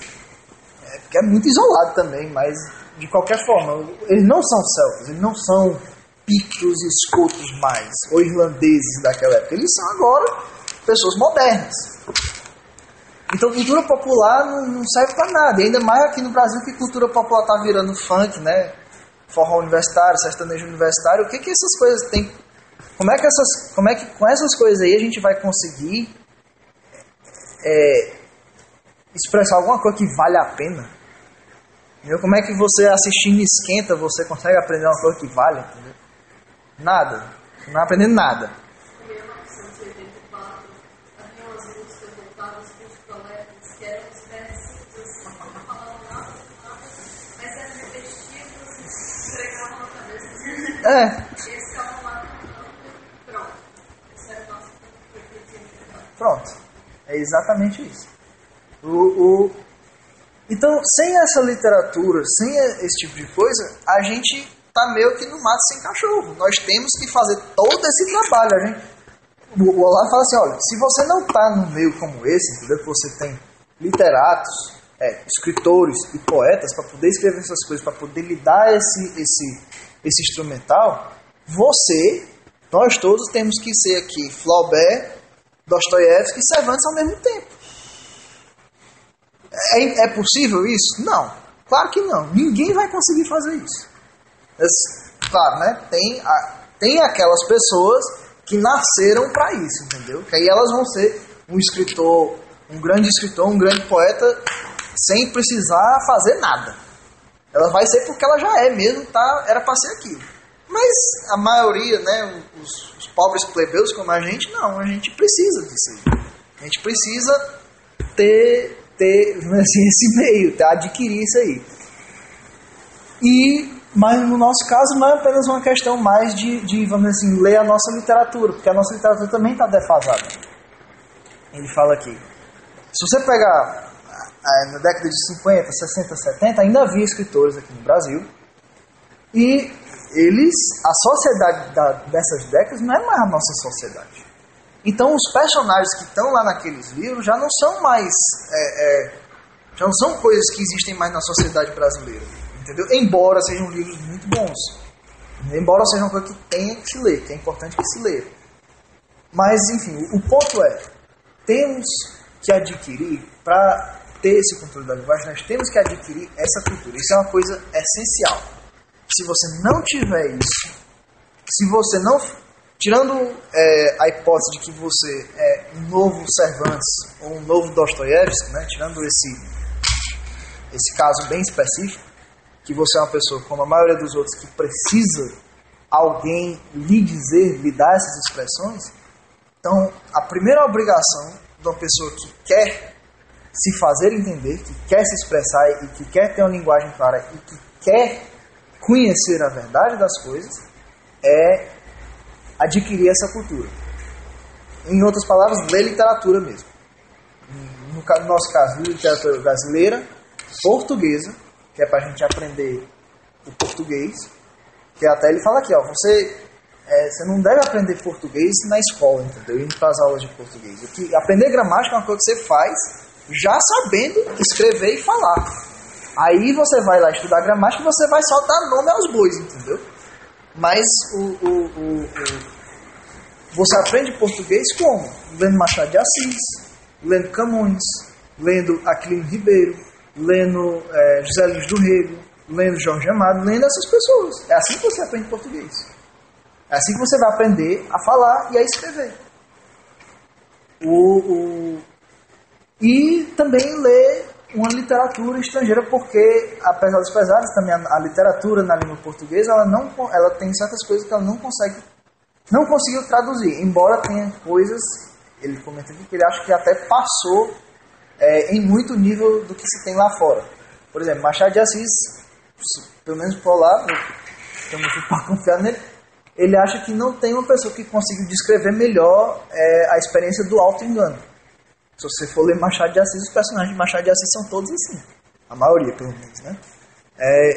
porque é muito isolado também, mas de qualquer forma, eles não são celtas, eles não são pictos e escotos mais, ou irlandeses daquela época, eles são agora pessoas modernas. Então cultura popular não serve para nada, e ainda mais aqui no Brasil que cultura popular tá virando funk, né? Forró universitário, sertanejo universitário, o que essas coisas têm? Como é que com essas coisas aí a gente vai conseguir expressar alguma coisa que vale a pena? Entendeu? Como é que você assistindo Esquenta, você consegue aprender uma coisa que vale? Entendeu? Nada. Não vai aprender nada. Em 1984, havia umas músicas voltadas para os colegas que eram os versos, não falavam nada, mas eram repetitivos, esfregavam na cabeça. Eles ficavam lá cantando e pronto. Isso era o nosso objetivo. Pronto. É exatamente isso. Então, sem essa literatura, sem esse tipo de coisa, a gente tá meio que no mato sem cachorro. Nós temos que fazer todo esse trabalho. O Olavo fala assim, olha, se você não tá num meio como esse, entendeu? Que você tem literatos, escritores e poetas para poder escrever essas coisas, para poder lidar esse instrumental, nós todos temos que ser aqui Flaubert, Dostoiévski e Cervantes ao mesmo tempo. É possível isso? Não. Claro que não. Ninguém vai conseguir fazer isso. Mas, claro, né? Tem aquelas pessoas que nasceram para isso, entendeu? Que aí elas vão ser um escritor, um grande poeta, sem precisar fazer nada. Ela vai ser porque ela já é mesmo, era para ser aquilo. Mas a maioria, né? Os pobres plebeus como a gente, não. A gente precisa disso aí. A gente precisa ter assim, esse meio, adquirir isso aí. Mas no nosso caso não é apenas uma questão mais de vamos dizer assim, ler a nossa literatura, porque a nossa literatura também está defasada. Ele fala aqui, se você pegar na década de 50, 60, 70, ainda havia escritores aqui no Brasil, e a sociedade dessas décadas não é mais a nossa sociedade. Então os personagens que estão lá naqueles livros já não são mais já não são coisas que existem mais na sociedade brasileira, entendeu? Embora sejam livros muito bons, embora seja uma coisa que tenha que se ler, que é importante que se leia. Mas enfim, o ponto temos que adquirir, para ter esse controle da linguagem, nós temos que adquirir essa cultura. Isso é uma coisa essencial. Se você não tiver isso, se você não... Tirando a hipótese de que você é um novo Cervantes ou um novo Dostoiévski, né? Tirando esse caso bem específico, que você é uma pessoa como a maioria dos outros que precisa alguém lhe dizer, lhe dar essas expressões, então a primeira obrigação de uma pessoa que quer se fazer entender, que quer se expressar e que quer ter uma linguagem clara e que quer conhecer a verdade das coisas é adquirir essa cultura. Em outras palavras, ler literatura mesmo. No nosso caso, literatura brasileira, portuguesa, que é para a gente aprender o português, que até ele fala aqui, ó, você não deve aprender português na escola, entendeu? Indo para as aulas de português. Aprender gramática é uma coisa que você faz já sabendo escrever e falar. Aí você vai lá estudar gramática e você vai só dar nome aos bois, entendeu? Mas você aprende português como? Lendo Machado de Assis, lendo Camões, lendo Aquilino Ribeiro, lendo José Luiz do Rego, lendo Jorge Amado, lendo essas pessoas. É assim que você aprende português. É assim que você vai aprender a falar e a escrever. E também ler uma literatura estrangeira, porque, apesar dos pesares, também a literatura na língua portuguesa, ela tem certas coisas que ela não conseguiu traduzir, embora tenha coisas, ele comenta aqui, que ele acha que até passou em muito nível do que se tem lá fora. Por exemplo, Machado de Assis, pelo menos por lá, estamos para confiar nele, ele acha que não tem uma pessoa que consiga descrever melhor a experiência do auto-engano. Se você for ler Machado de Assis, os personagens de Machado de Assis são todos assim. A maioria, pelo menos, né?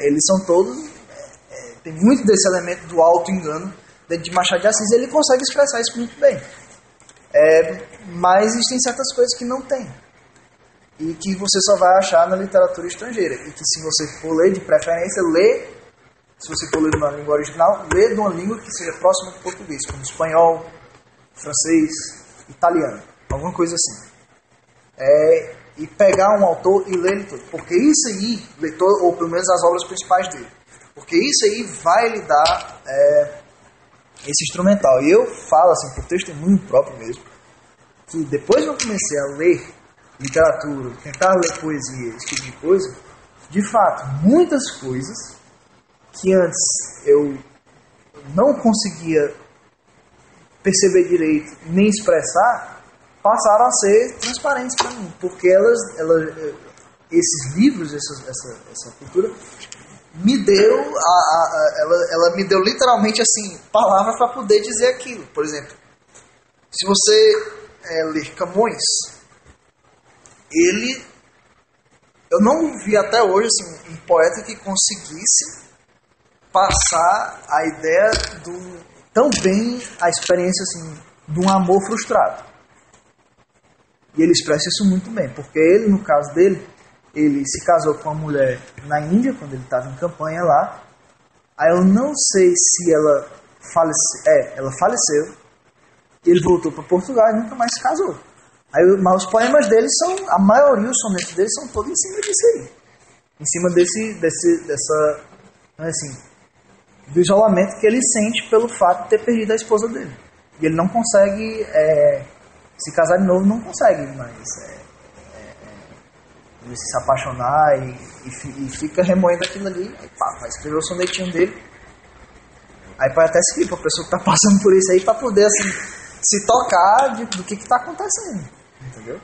Eles são todos... tem muito desse elemento do auto-engano dentro de Machado de Assis, e ele consegue expressar isso muito bem. Mas existem certas coisas que não tem. E que você só vai achar na literatura estrangeira. E que se você for ler, de preferência, se você for ler numa língua original, lê de uma língua que seja próxima do português, como espanhol, francês, italiano, alguma coisa assim. E pegar um autor e ler ele todo. Porque isso aí, ou pelo menos as obras principais dele, porque isso aí vai lhe dar esse instrumental. E eu falo assim, por testemunho próprio mesmo, que depois que eu comecei a ler literatura, tentar ler poesia, esse tipo de coisa, de fato, muitas coisas que antes eu não conseguia perceber direito, nem expressar, passaram a ser transparentes para mim, porque esses livros, essa cultura, me deu, ela me deu literalmente assim, palavras para poder dizer aquilo. Por exemplo, se você ler Camões, eu não vi até hoje assim, um poeta que conseguisse passar a ideia tão bem a experiência assim, de um amor frustrado. E ele expressa isso muito bem, porque ele, no caso dele, ele se casou com uma mulher na Índia, quando ele estava em campanha lá. Aí eu não sei se ela faleceu. Ela faleceu. Ele voltou para Portugal e nunca mais se casou. Mas os poemas dele a maioria, os sonetos dele são todos em cima disso aí. Em cima do isolamento que ele sente pelo fato de ter perdido a esposa dele. E ele não consegue... se casar de novo não consegue, mas ele se apaixonar e fica remoendo aquilo ali, aí pá, vai escrever o sonetinho dele. Aí pode até escrever para a pessoa que está passando por isso aí, para poder assim, se tocar do que está acontecendo, entendeu?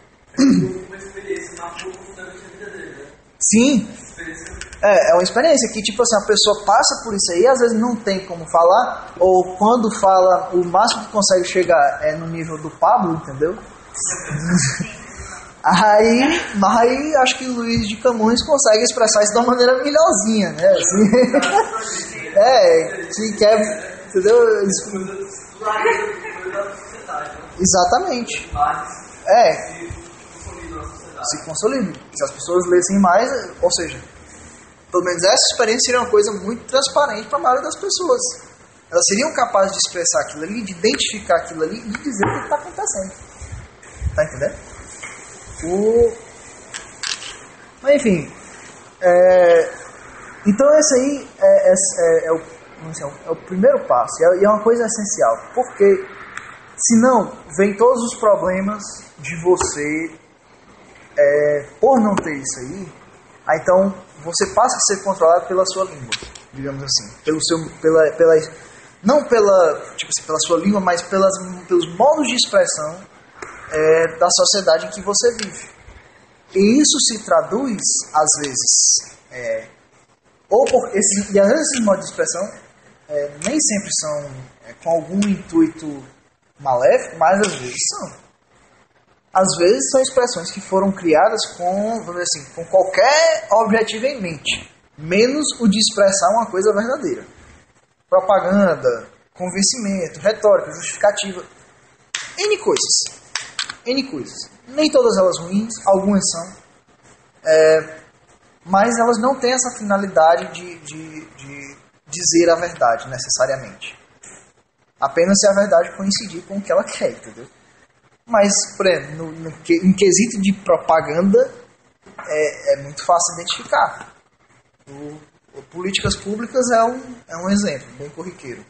Uma experiência marcou durante a vida dele, né? Sim. É uma experiência que, tipo assim, a pessoa passa por isso aí, às vezes não tem como falar, ou quando fala, o máximo que consegue chegar é no nível do Pablo, entendeu? Aí acho que o Luiz de Camões consegue expressar isso de uma maneira melhorzinha, né? Assim, que quer, entendeu? Exatamente. Se consolida. Se as pessoas lessem mais, ou seja, pelo menos essa experiência seria uma coisa muito transparente para a maioria das pessoas. Elas seriam capazes de expressar aquilo ali, de identificar aquilo ali e de dizer o que está acontecendo. Tá entendendo? Mas enfim, então esse aí é assim, é o primeiro passo, e é uma coisa essencial, porque senão vem todos os problemas de você por não ter isso aí, então você passa a ser controlado pela sua língua, digamos assim, não pela sua língua, mas pelos modos de expressão da sociedade em que você vive. E isso se traduz, às vezes, e às vezes esses modos de expressão nem sempre são com algum intuito maléfico, mas às vezes são. Às vezes são expressões que foram criadas com, vamos dizer assim, com qualquer objetivo em mente, menos o de expressar uma coisa verdadeira. Propaganda, convencimento, retórica, justificativa, N coisas. Nem todas elas ruins, algumas são, mas elas não têm essa finalidade de dizer a verdade, necessariamente. Apenas se a verdade coincidir com o que ela quer, entendeu? Mas, por exemplo, em quesito de propaganda, é muito fácil identificar. Políticas públicas é um exemplo, bem corriqueiro.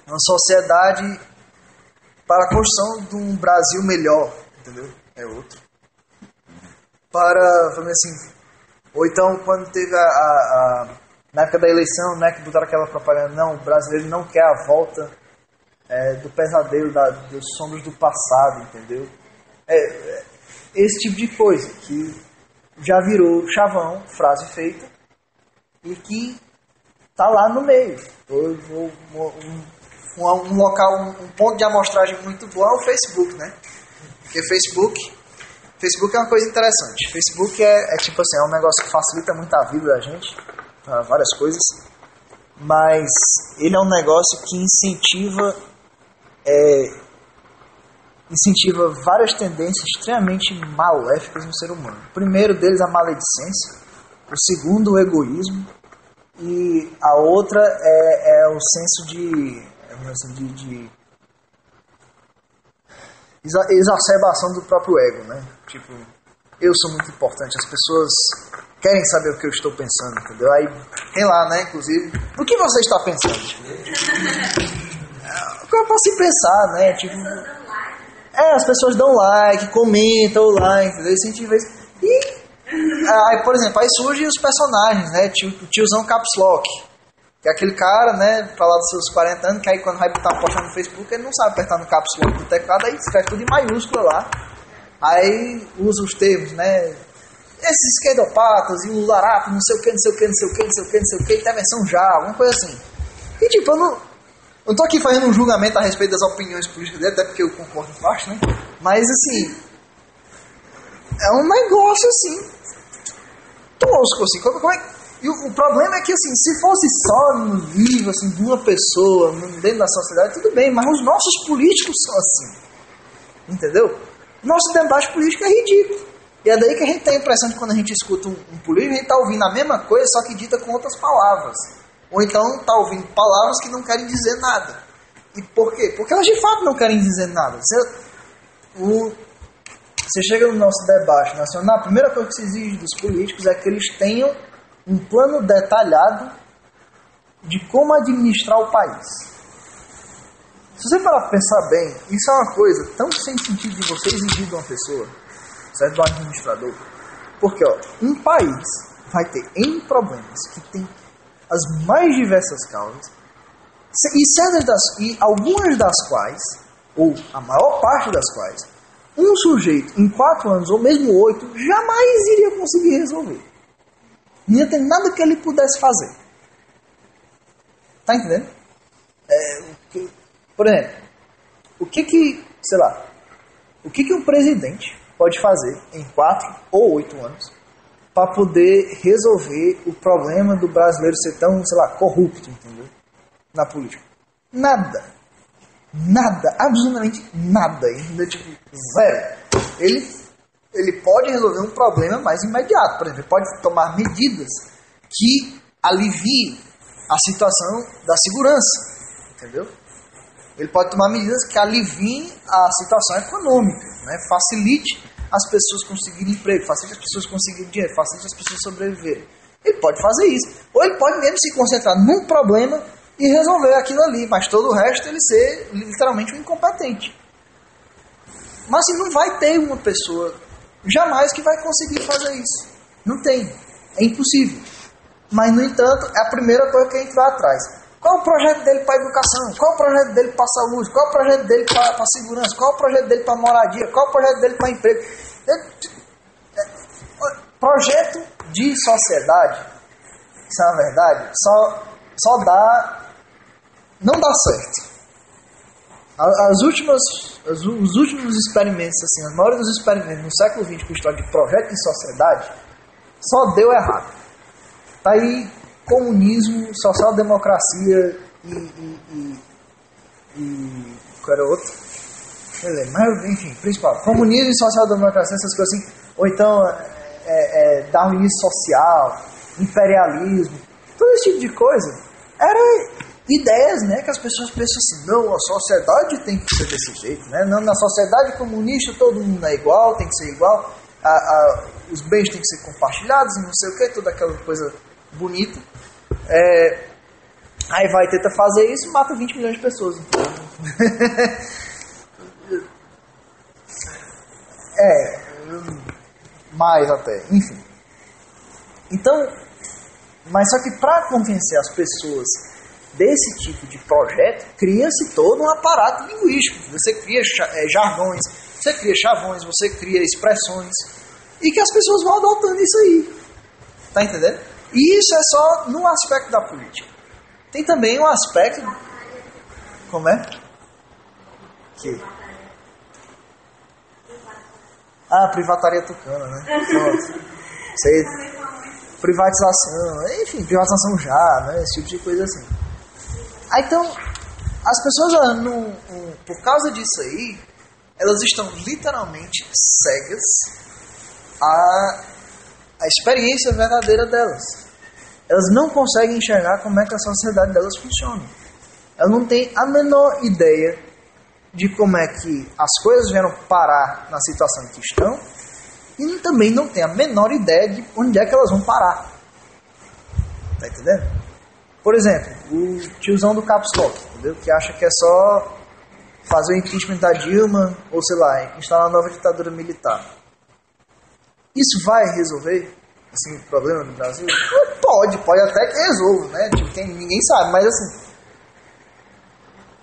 Uma sociedade para a construção de um Brasil melhor, entendeu? É outro. Vamos dizer assim, ou então quando teve na época da eleição, né, que botaram aquela propaganda, não, o brasileiro não quer a volta do pesadelo, dos sombras do passado, entendeu? Esse tipo de coisa, que já virou chavão, frase feita, e que tá lá no meio. Um local, um ponto de amostragem muito bom é o Facebook, né? Porque Facebook é uma coisa interessante. Facebook é tipo assim, é um negócio que facilita muito a vida da gente, para várias coisas, mas ele é um negócio que incentiva várias tendências extremamente maléficas no ser humano. O primeiro deles, a maledicência. O segundo, o egoísmo. E a outra é o senso de exacerbação do próprio ego, né? Tipo, eu sou muito importante, as pessoas querem saber o que eu estou pensando, entendeu? Aí tem lá, né, inclusive, o que você está pensando? Como eu posso pensar, né? Tipo, as pessoas dão like, comentam o like, entendeu? Incentiva isso. E aí, por exemplo, aí surgem os personagens, né? O tiozão Caps Lock, que é aquele cara, né, pra lá dos seus 40 anos, que aí quando vai botar uma postagem no Facebook, ele não sabe apertar no Caps Lock do teclado, aí escreve tudo em maiúsculo lá. Aí usa os termos, né? Esses esquerdopatas e o larato, não sei o que, intervenção já, alguma coisa assim. E tipo, eu não tô aqui fazendo um julgamento a respeito das opiniões políticas dele, até porque eu concordo em parte, né? Mas assim, é um negócio assim, tosco, assim. Como é? E o problema é que, assim, se fosse só no nível, assim, de uma pessoa, dentro da sociedade, tudo bem, mas os nossos políticos são assim. Entendeu? Nosso debate político é ridículo. E é daí que a gente tem a impressão de que quando a gente escuta um político, a gente está ouvindo a mesma coisa, só que dita com outras palavras. Ou então está ouvindo palavras que não querem dizer nada. E por quê? Porque elas de fato não querem dizer nada. Você chega no nosso debate nacional, a primeira coisa que se exige dos políticos é que eles tenham um plano detalhado de como administrar o país. Se você parar para pensar bem, isso é uma coisa tão sem sentido de você exigir de uma pessoa, certo? Do administrador. Porque um país vai ter N problemas que tem as mais diversas causas, e algumas das quais, ou a maior parte das quais, um sujeito em 4 anos, ou mesmo 8, jamais iria conseguir resolver. Não ia ter nada que ele pudesse fazer. Tá entendendo? Por exemplo, o que um presidente pode fazer em 4 ou 8 anos para poder resolver o problema do brasileiro ser tão, corrupto, entendeu? Na política? Nada. Nada, absolutamente nada. Entendeu? Tipo, zero. Ele pode resolver um problema mais imediato. Por exemplo, ele pode tomar medidas que aliviem a situação da segurança. Entendeu? Ele pode tomar medidas que aliviem a situação econômica, né? Facilite as pessoas conseguirem emprego, facilite as pessoas conseguirem dinheiro, facilite as pessoas sobreviverem. Ele pode fazer isso. Ou ele pode mesmo se concentrar num problema e resolver aquilo ali, mas todo o resto ele ser literalmente um incompetente. Mas assim, não vai ter uma pessoa jamais que vai conseguir fazer isso. Não tem. É impossível. Mas, no entanto, é a primeira coisa que a gente vai atrás. Qual é o projeto dele para a educação? Qual é o projeto dele para a saúde? Qual é o projeto dele para a segurança? Qual é o projeto dele para a moradia? Qual é o projeto dele para emprego? Projeto de sociedade, isso é uma verdade, só dá... Não dá certo. Os últimos experimentos, assim, a maioria dos experimentos no século XX com história de projeto de sociedade, só deu errado. Tá aí comunismo, social-democracia e qual era o outro? Mas, enfim, principal. Comunismo, social-democracia, essas coisas assim. Ou então darwinismo social, imperialismo, todo esse tipo de coisa. Eram ideias, né, que as pessoas pensam assim, não, a sociedade tem que ser desse jeito, né? Não, na sociedade comunista todo mundo é igual, tem que ser igual, os bens têm que ser compartilhados e não sei o que, toda aquela coisa bonita. Aí vai, tenta fazer isso e mata 20 milhões de pessoas. Mais até, enfim. Então, mas só que para convencer as pessoas desse tipo de projeto, cria-se todo um aparato linguístico. Você cria jargões, você cria chavões, você cria expressões, e que as pessoas vão adotando isso aí. Tá entendendo? E isso é só no aspecto da política. Tem também um aspecto... Como é? Que? Privataria tucana, né? Privatização, enfim, privatização já, né? Esse tipo de coisa assim. Então, as pessoas, por causa disso aí, elas estão literalmente cegas à experiência verdadeira delas. Elas não conseguem enxergar como é que a sociedade delas funciona. Elas não têm a menor ideia de como é que as coisas vieram parar na situação em que estão, e também não têm a menor ideia de onde é que elas vão parar. Tá entendendo? Por exemplo, o tiozão do Caps Lock, entendeu? Que acha que é só fazer o impeachment da Dilma, ou sei lá, instalar uma nova ditadura militar. Isso vai resolver assim, o problema do Brasil? Pode até que resolva, né? Tipo, ninguém sabe, mas assim,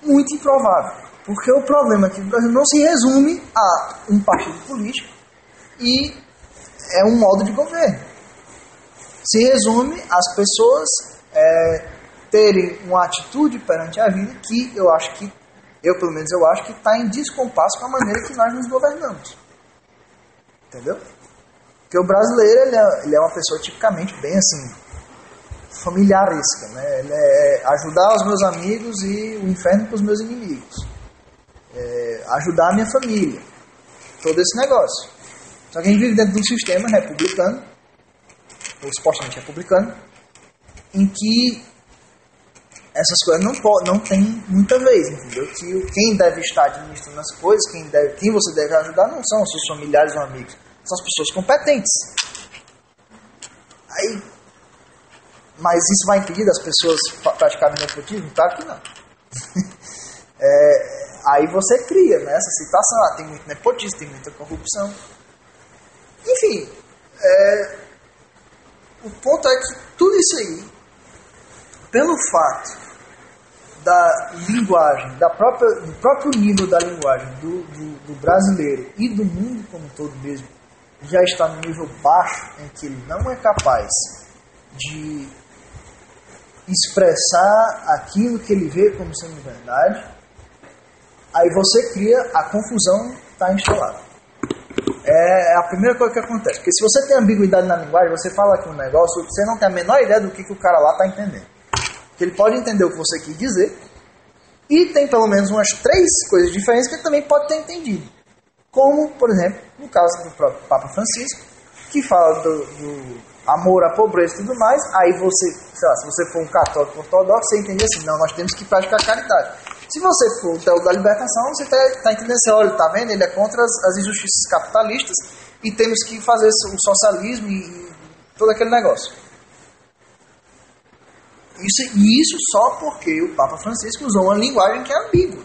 muito improvável. Porque o problema é que o Brasil não se resume a um partido político e é um modo de governo. Se resume às pessoas terem uma atitude perante a vida que eu acho que, pelo menos eu acho que está em descompasso com a maneira que nós nos governamos. Entendeu? Porque o brasileiro, ele é uma pessoa tipicamente bem assim, familiaresca, né? Ele é ajudar os meus amigos e o inferno para os meus inimigos. Ajudar a minha família. Todo esse negócio. Só que a gente vive dentro de um sistema republicano, ou supostamente republicano, em que essas coisas não tem muita vez, entendeu? Que quem deve estar administrando as coisas, quem você deve ajudar não são os seus familiares ou amigos, são as pessoas competentes. Mas isso vai impedir das pessoas praticarem nepotismo? Claro que não. Aí você cria, né, essa situação, tem muito nepotismo, tem muita corrupção. Enfim, o ponto é que tudo isso aí, pelo fato da linguagem, do próprio nível da linguagem do brasileiro e do mundo como um todo mesmo, já está no nível baixo, em que ele não é capaz de expressar aquilo que ele vê como sendo verdade, aí você cria, a confusão está instalada. É a primeira coisa que acontece. Porque se você tem ambiguidade na linguagem, você fala aqui um negócio, você não tem a menor ideia do que o cara lá está entendendo. Porque ele pode entender o que você quis dizer, e tem pelo menos umas 3 coisas diferentes que ele também pode ter entendido. Como, por exemplo, no caso do próprio Papa Francisco, que fala do amor à pobreza e tudo mais, aí você, sei lá, se você for um católico ortodoxo, você entende assim, não, nós temos que praticar caridade. Se você for o teólogo da libertação, você está entendendo assim, olha, está vendo? Ele é contra as injustiças capitalistas e temos que fazer o socialismo e todo aquele negócio. Isso só porque o Papa Francisco usou uma linguagem que é ambígua.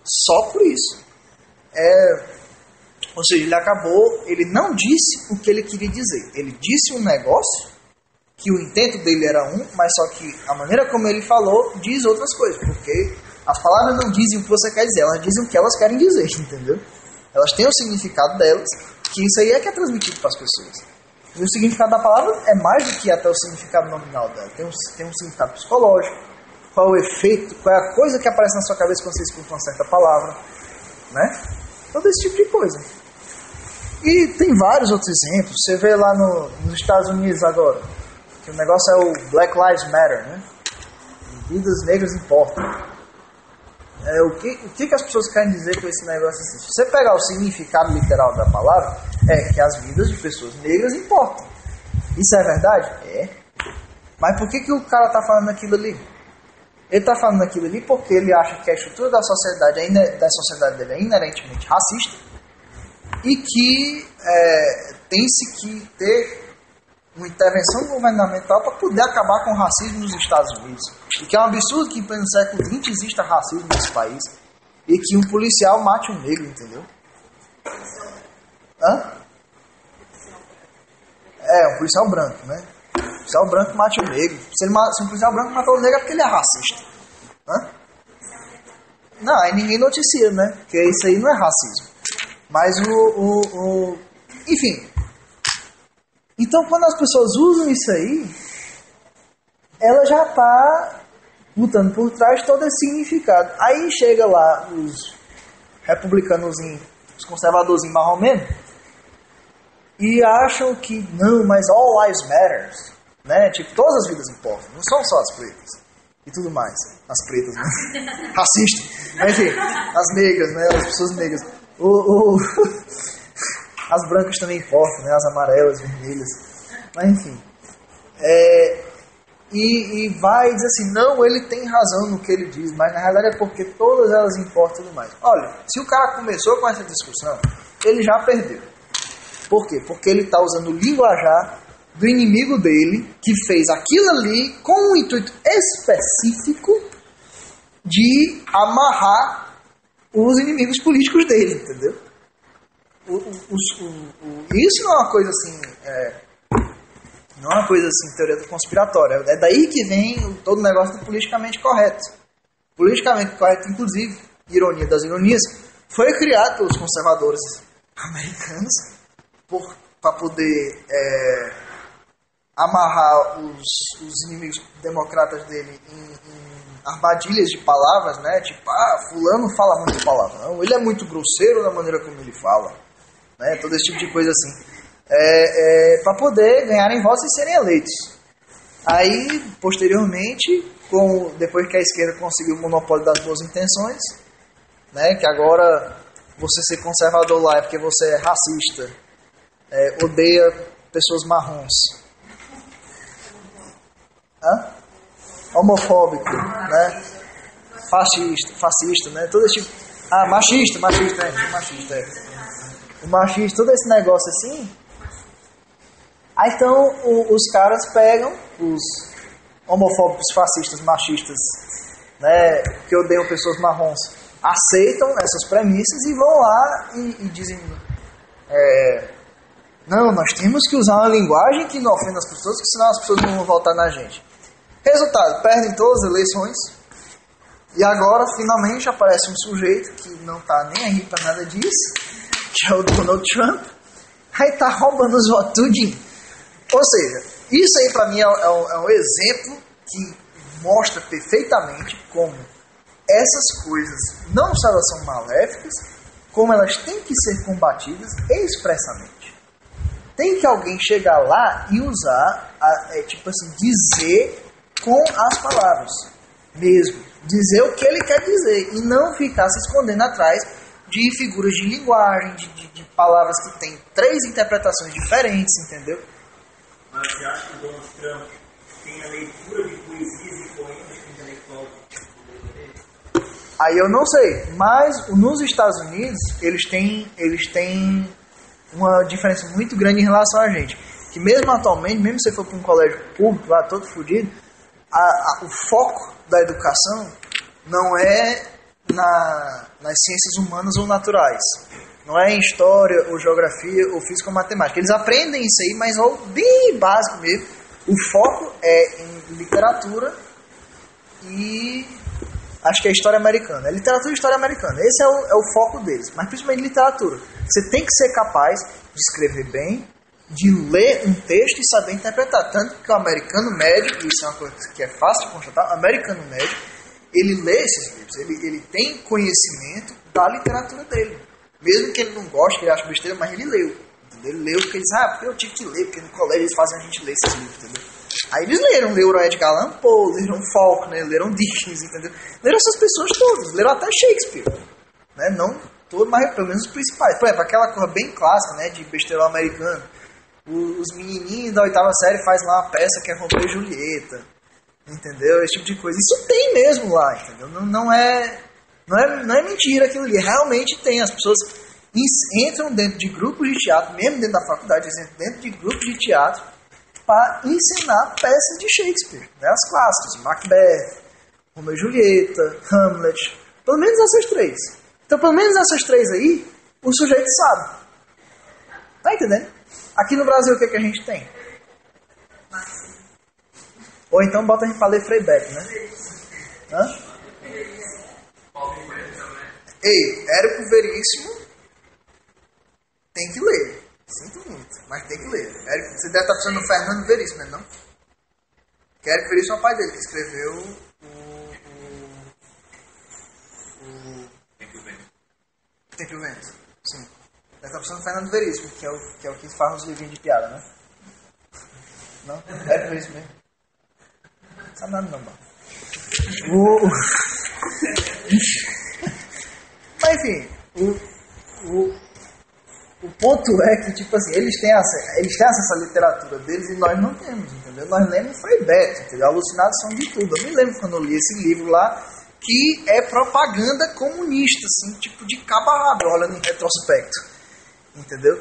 Só por isso. Ou seja, ele não disse o que ele queria dizer. Ele disse um negócio, que o intento dele era um, mas só que a maneira como ele falou diz outras coisas. Porque as palavras não dizem o que você quer dizer, elas dizem o que elas querem dizer, entendeu? Elas têm o significado delas, que isso aí é que é transmitido para as pessoas. E o significado da palavra é mais do que até o significado nominal dela. Tem um significado psicológico, qual é o efeito, qual é a coisa que aparece na sua cabeça quando você escuta uma certa palavra, né? Todo esse tipo de coisa. E tem vários outros exemplos. Você vê lá nos Estados Unidos agora, que o negócio é o Black Lives Matter, né? Vidas negras importam. O que as pessoas querem dizer com esse negócio assim? Se você pegar o significado literal da palavra, é que as vidas de pessoas negras importam. Isso é verdade? É. Mas por que o cara está falando aquilo ali? Ele está falando aquilo ali porque ele acha que a estrutura da sociedade dele é inerentemente racista e que tem-se que ter uma intervenção governamental para poder acabar com o racismo nos Estados Unidos. E que é um absurdo que em pleno século XX exista racismo nesse país e que um policial mate um negro, entendeu? Hã? Um policial branco, né? Um policial branco mate um negro. Se um policial branco matou um negro é porque ele é racista. Hã? Não, aí ninguém noticia, né? Porque isso aí não é racismo. Mas enfim. Então, quando as pessoas usam isso aí, ela já está botando por trás todo esse significado. Aí chega lá os republicanos, os conservadores em marromeno, e acham que, não, mas all lives matter, né? Tipo, todas as vidas importam, não são só as pretas, e tudo mais. As pretas, né? Racistas. Mas, enfim, as negras, né? As pessoas negras. As brancas também importam, né? As amarelas, vermelhas. Mas enfim. E vai dizer assim, não, ele tem razão no que ele diz, mas na realidade é porque todas elas importam e tudo mais. Olha, se o cara começou com essa discussão, ele já perdeu. Por quê? Porque ele está usando o linguajar do inimigo dele, que fez aquilo ali com um intuito específico de amarrar os inimigos políticos dele, entendeu? Isso não é uma coisa assim, não é uma coisa assim, teoria conspiratória. É daí que vem todo o negócio do politicamente correto. Politicamente correto, inclusive, ironia das ironias, foi criado pelos conservadores americanos para poder amarrar os inimigos democratas dele em armadilhas de palavras, né? Tipo, fulano fala muito palavrão, ele é muito grosseiro na maneira como ele fala. Né, todo esse tipo de coisa assim, para poder ganharem votos e serem eleitos. Aí, posteriormente, depois que a esquerda conseguiu o monopólio das boas intenções, né, que agora você ser conservador lá é porque você é racista, odeia pessoas marrons, homofóbico, né, fascista, né, todo esse tipo, machista, o machismo, todo esse negócio assim. Aí então os caras pegam os homofóbicos, fascistas, machistas, né, que odeiam pessoas marrons, aceitam essas premissas e vão lá e dizem não, nós temos que usar uma linguagem que não ofenda as pessoas, porque senão as pessoas não vão votar na gente. Resultado, perdem todas as eleições. E agora finalmente aparece um sujeito que não está nem aí para nada disso, que é o Donald Trump, aí tá roubando os votos tudinho. Ou seja, isso aí para mim é um exemplo que mostra perfeitamente como essas coisas, não só elas são maléficas, como elas têm que ser combatidas expressamente. Tem que alguém chegar lá e usar, tipo assim, dizer com as palavras mesmo. Dizer o que ele quer dizer e não ficar se escondendo atrás de figuras de linguagem, de palavras que têm 3 interpretações diferentes, entendeu? Mas você acha que o Donald Trump tem a leitura de poesias e poemas intelectual? Aí eu não sei, mas nos Estados Unidos eles têm uma diferença muito grande em relação a gente. Que mesmo atualmente, mesmo se você for para um colégio público lá todo fodido, o foco da educação não é nas ciências humanas ou naturais. Não é em história, ou geografia, ou física ou matemática. Eles aprendem isso aí, mas é bem básico mesmo. O foco é em literatura e acho que é história americana. É literatura e história americana. Esse é o foco deles. Mas principalmente literatura. Você tem que ser capaz de escrever bem, de ler um texto e saber interpretar. Tanto que o americano médio, isso é uma coisa que é fácil de constatar, o americano médio, ele lê esses livros. Ele tem conhecimento da literatura dele. Mesmo que ele não goste, que ele acha besteira, mas ele leu. Entendeu? Ele leu porque ele diz, porque eu tive que ler, porque no colégio eles fazem a gente ler esses livros, entendeu? Aí eles leram Edgar Allan Poe, leram Faulkner, leram Dickens, entendeu? Leram essas pessoas todas, leram até Shakespeare, né? Não todos, mas pelo menos os principais. Por exemplo, aquela coisa bem clássica, né, de besteirão americano. Os menininhos da 8ª série fazem lá uma peça que é Romeu e Julieta, entendeu? Esse tipo de coisa. Isso tem mesmo lá, entendeu? Não é mentira aquilo ali, realmente tem. As pessoas entram dentro de grupos de teatro, mesmo dentro da faculdade, eles entram dentro de grupos de teatro para ensinar peças de Shakespeare, né? As clássicas, Macbeth, Romeu e Julieta, Hamlet, pelo menos essas 3. Então, pelo menos essas 3 aí, o sujeito sabe. Tá entendendo? Aqui no Brasil, o que a gente tem? Ou então bota a gente para ler Frei Beto, né? Hã? Ei, Érico Veríssimo tem que ler. Sinto muito, mas tem que ler. Érico, você deve estar pensando no Fernando Veríssimo, não? Que Érico Veríssimo é o pai dele, que escreveu o Tempo e o Vento. Sim. Deve estar pensando no Fernando Veríssimo, que é o que faz os livrinhos de piada, né? Não? Érico Veríssimo mesmo. Não sabe nada não, mano. Mas enfim, o ponto é que, tipo assim, eles têm acesso à literatura deles e nós não temos, entendeu? Nós lemos Frei Beto, entendeu? Alucinados são de tudo. Eu me lembro quando eu li esse livro lá, que é propaganda comunista, assim, tipo de cabo a rabo, olhando em retrospecto, entendeu?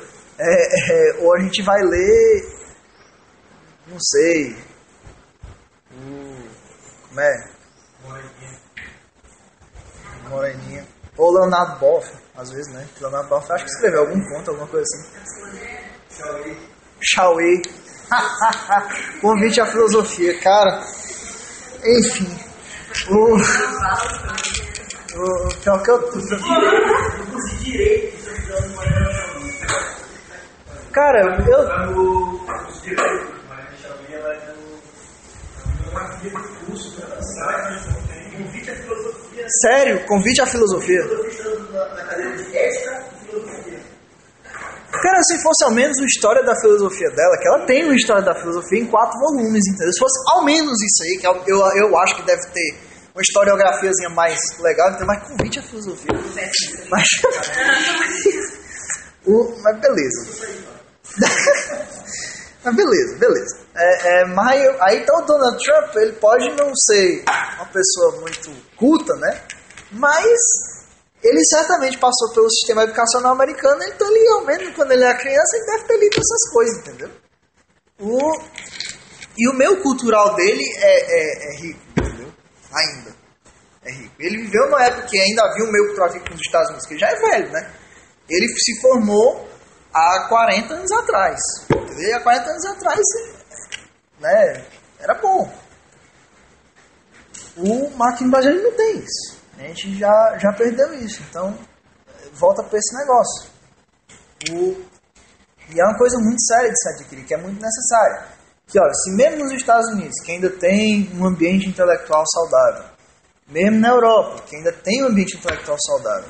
Ou a gente vai ler, não sei, como é? Moreninha. Ou Leonardo Boff, às vezes, né? Leonardo Boff acho que escreveu algum conto, alguma coisa assim. Chauí. Convite à filosofia, cara. Enfim. Pior que eu... Cara, Sério? Convite à filosofia? Cara, se fosse ao menos uma história da filosofia dela, que ela tem uma história da filosofia em 4 volumes, entendeu? Se fosse ao menos isso aí, que eu acho que deve ter uma historiografiazinha mais legal, então, mas convite à filosofia. Mas beleza. Mas beleza. Mas aí então o Donald Trump, ele pode não ser uma pessoa muito culta, né? Mas ele certamente passou pelo sistema educacional americano, então ele, ao menos quando ele era criança, ele deve ter lido essas coisas, entendeu? E o meio cultural dele é rico, entendeu? Ainda é rico. Ele viveu numa época que ainda havia um meio cultural rico nos Estados Unidos, que ele já é velho, né? Ele se formou há 40 anos atrás, entendeu? E há 40 anos atrás, né, era bom. O Marquinhos Bajani não tem isso. A gente já perdeu isso. Então, volta para esse negócio. E é uma coisa muito séria de se adquirir, que é muito necessária. Que, olha, se mesmo nos Estados Unidos, que ainda tem um ambiente intelectual saudável, mesmo na Europa, que ainda tem um ambiente intelectual saudável,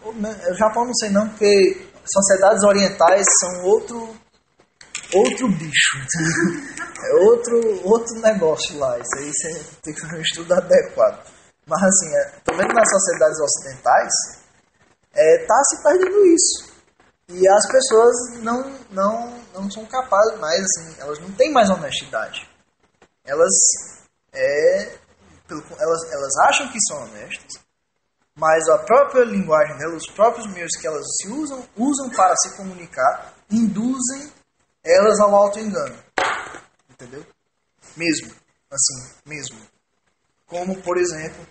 o Japão não sei não, porque sociedades orientais são outro bicho. É outro negócio lá. Isso aí você tem que fazer um estudo adequado. Mas assim, pelo menos nas sociedades ocidentais, tá se perdendo isso. E as pessoas não são capazes mais, assim, elas não têm mais honestidade. Elas acham que são honestas, mas a própria linguagem delas, os próprios meios que elas se usam para se comunicar, induzem elas ao auto-engano. Entendeu? Mesmo. assim, mesmo. Como, por exemplo,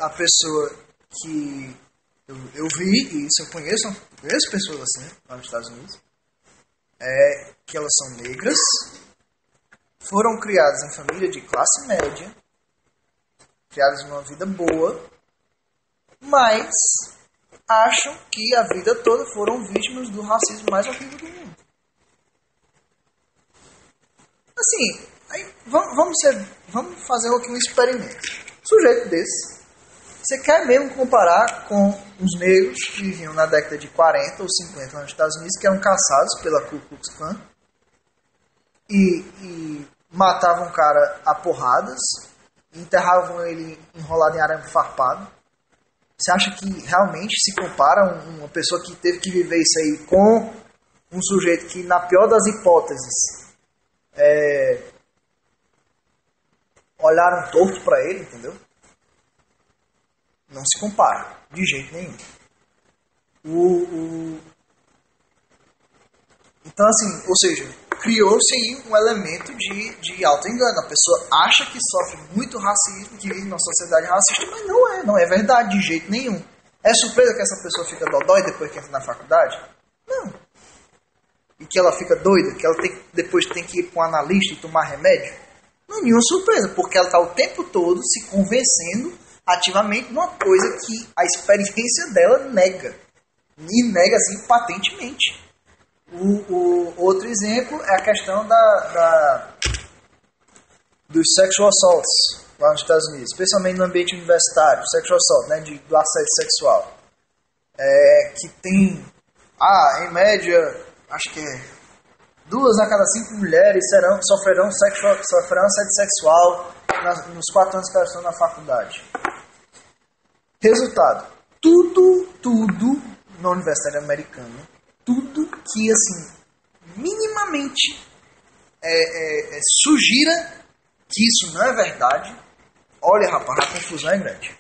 a pessoa que eu vi, e isso eu conheço pessoas assim, lá nos Estados Unidos, que elas são negras, foram criadas em família de classe média, criadas numa vida boa, mas acham que a vida toda foram vítimas do racismo mais horrível do mundo. Assim, aí, vamos fazer aqui um experimento. Sujeito desse, você quer mesmo comparar com os negros que viviam na década de 40 ou 50 lá nos Estados Unidos, que eram caçados pela Ku Klux Klan e matavam um cara a porradas, enterravam ele enrolado em arame farpado. Você acha que realmente se compara uma pessoa que teve que viver isso aí com um sujeito que, na pior das hipóteses, olharam torto para ele, entendeu? Não se compara, de jeito nenhum. Então, assim, ou seja, criou-se aí um elemento de auto-engano. A pessoa acha que sofre muito racismo, que vive numa sociedade racista, mas não é verdade, de jeito nenhum. É surpresa que essa pessoa fica dodói depois que entra na faculdade? Não. E que ela fica doida, que ela depois tem que ir para um analista e tomar remédio? Não, nenhuma surpresa, porque ela está o tempo todo se convencendo ativamente numa coisa que a experiência dela nega. E nega assim patentemente. O outro exemplo é a questão dos sexual assaults lá nos Estados Unidos, especialmente no ambiente universitário, sexual assault, né, do assédio sexual. Que tem, em média, acho que 2 a cada 5 mulheres sofrerão assédio sexual nos 4 anos que elas estão na faculdade. Resultado, tudo na universidade americana, tudo que, assim, minimamente sugira que isso não é verdade, olha, rapaz, a confusão é grande.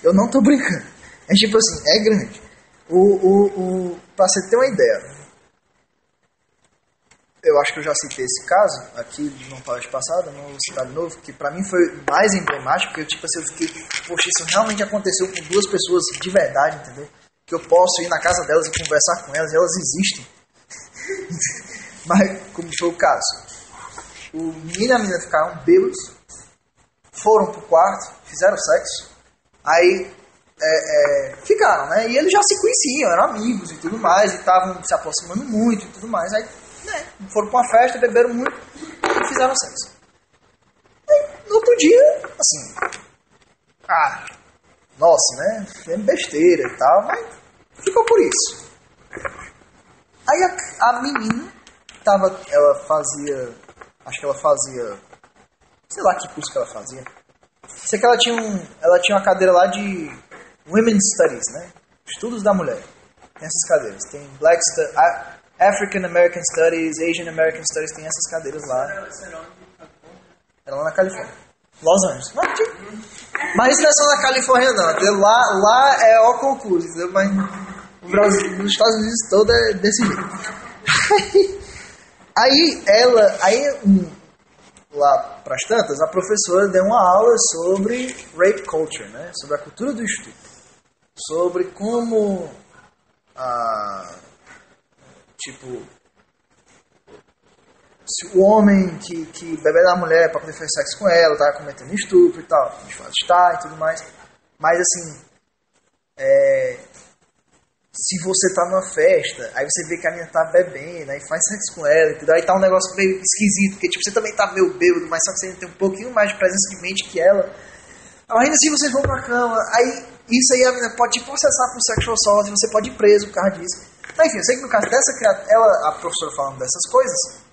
Eu não tô brincando. É tipo assim, é grande. Pra você ter uma ideia, eu acho que eu já citei esse caso aqui numa palestra passada, não vou citar de novo, que pra mim foi mais emblemático, porque tipo assim, eu fiquei, poxa, isso realmente aconteceu com 2 pessoas de verdade, entendeu? Que eu posso ir na casa delas e conversar com elas, e elas existem. Mas, como foi o caso, o menino e a menina ficaram bêbados, foram pro quarto, fizeram sexo, aí ficaram, né? E eles já se conheciam, eram amigos e tudo mais, e estavam se aproximando muito e tudo mais, aí foram pra uma festa, beberam muito e fizeram sexo. E, no outro dia, assim, nossa, né? Foi besteira e tal, mas ficou por isso. Aí a menina ela fazia, acho que ela fazia, sei lá que curso que ela fazia. Sei que ela tinha uma cadeira lá de Women's Studies, né? Estudos da mulher. Tem essas cadeiras. Tem African American Studies, Asian American Studies, tem essas cadeiras lá. Era lá na Califórnia. Los Angeles. Mas isso não é só na Califórnia, não. Lá é o concurso, entendeu? Mas no Brasil, nos Estados Unidos todo é desse jeito. Lá pras tantas, a professora deu uma aula sobre rape culture, né? Sobre a cultura do estupro. Sobre como se o homem que bebe da mulher para poder fazer sexo com ela, tá cometendo estupro e tal, a gente faz estar e tudo mais. Mas assim, se você tá numa festa, aí você vê que a menina tá bebendo, aí faz sexo com ela, entendeu? Aí tá um negócio meio esquisito, porque tipo, você também tá meio bêbado, mas só que você tem um pouquinho mais de presença de mente que ela. Ainda assim vocês vão pra cama, aí isso aí a menina pode te processar por sexual assault, você pode ir preso por causa disso. Mas enfim, eu sei que no caso dessa criatura, a professora falando dessas coisas,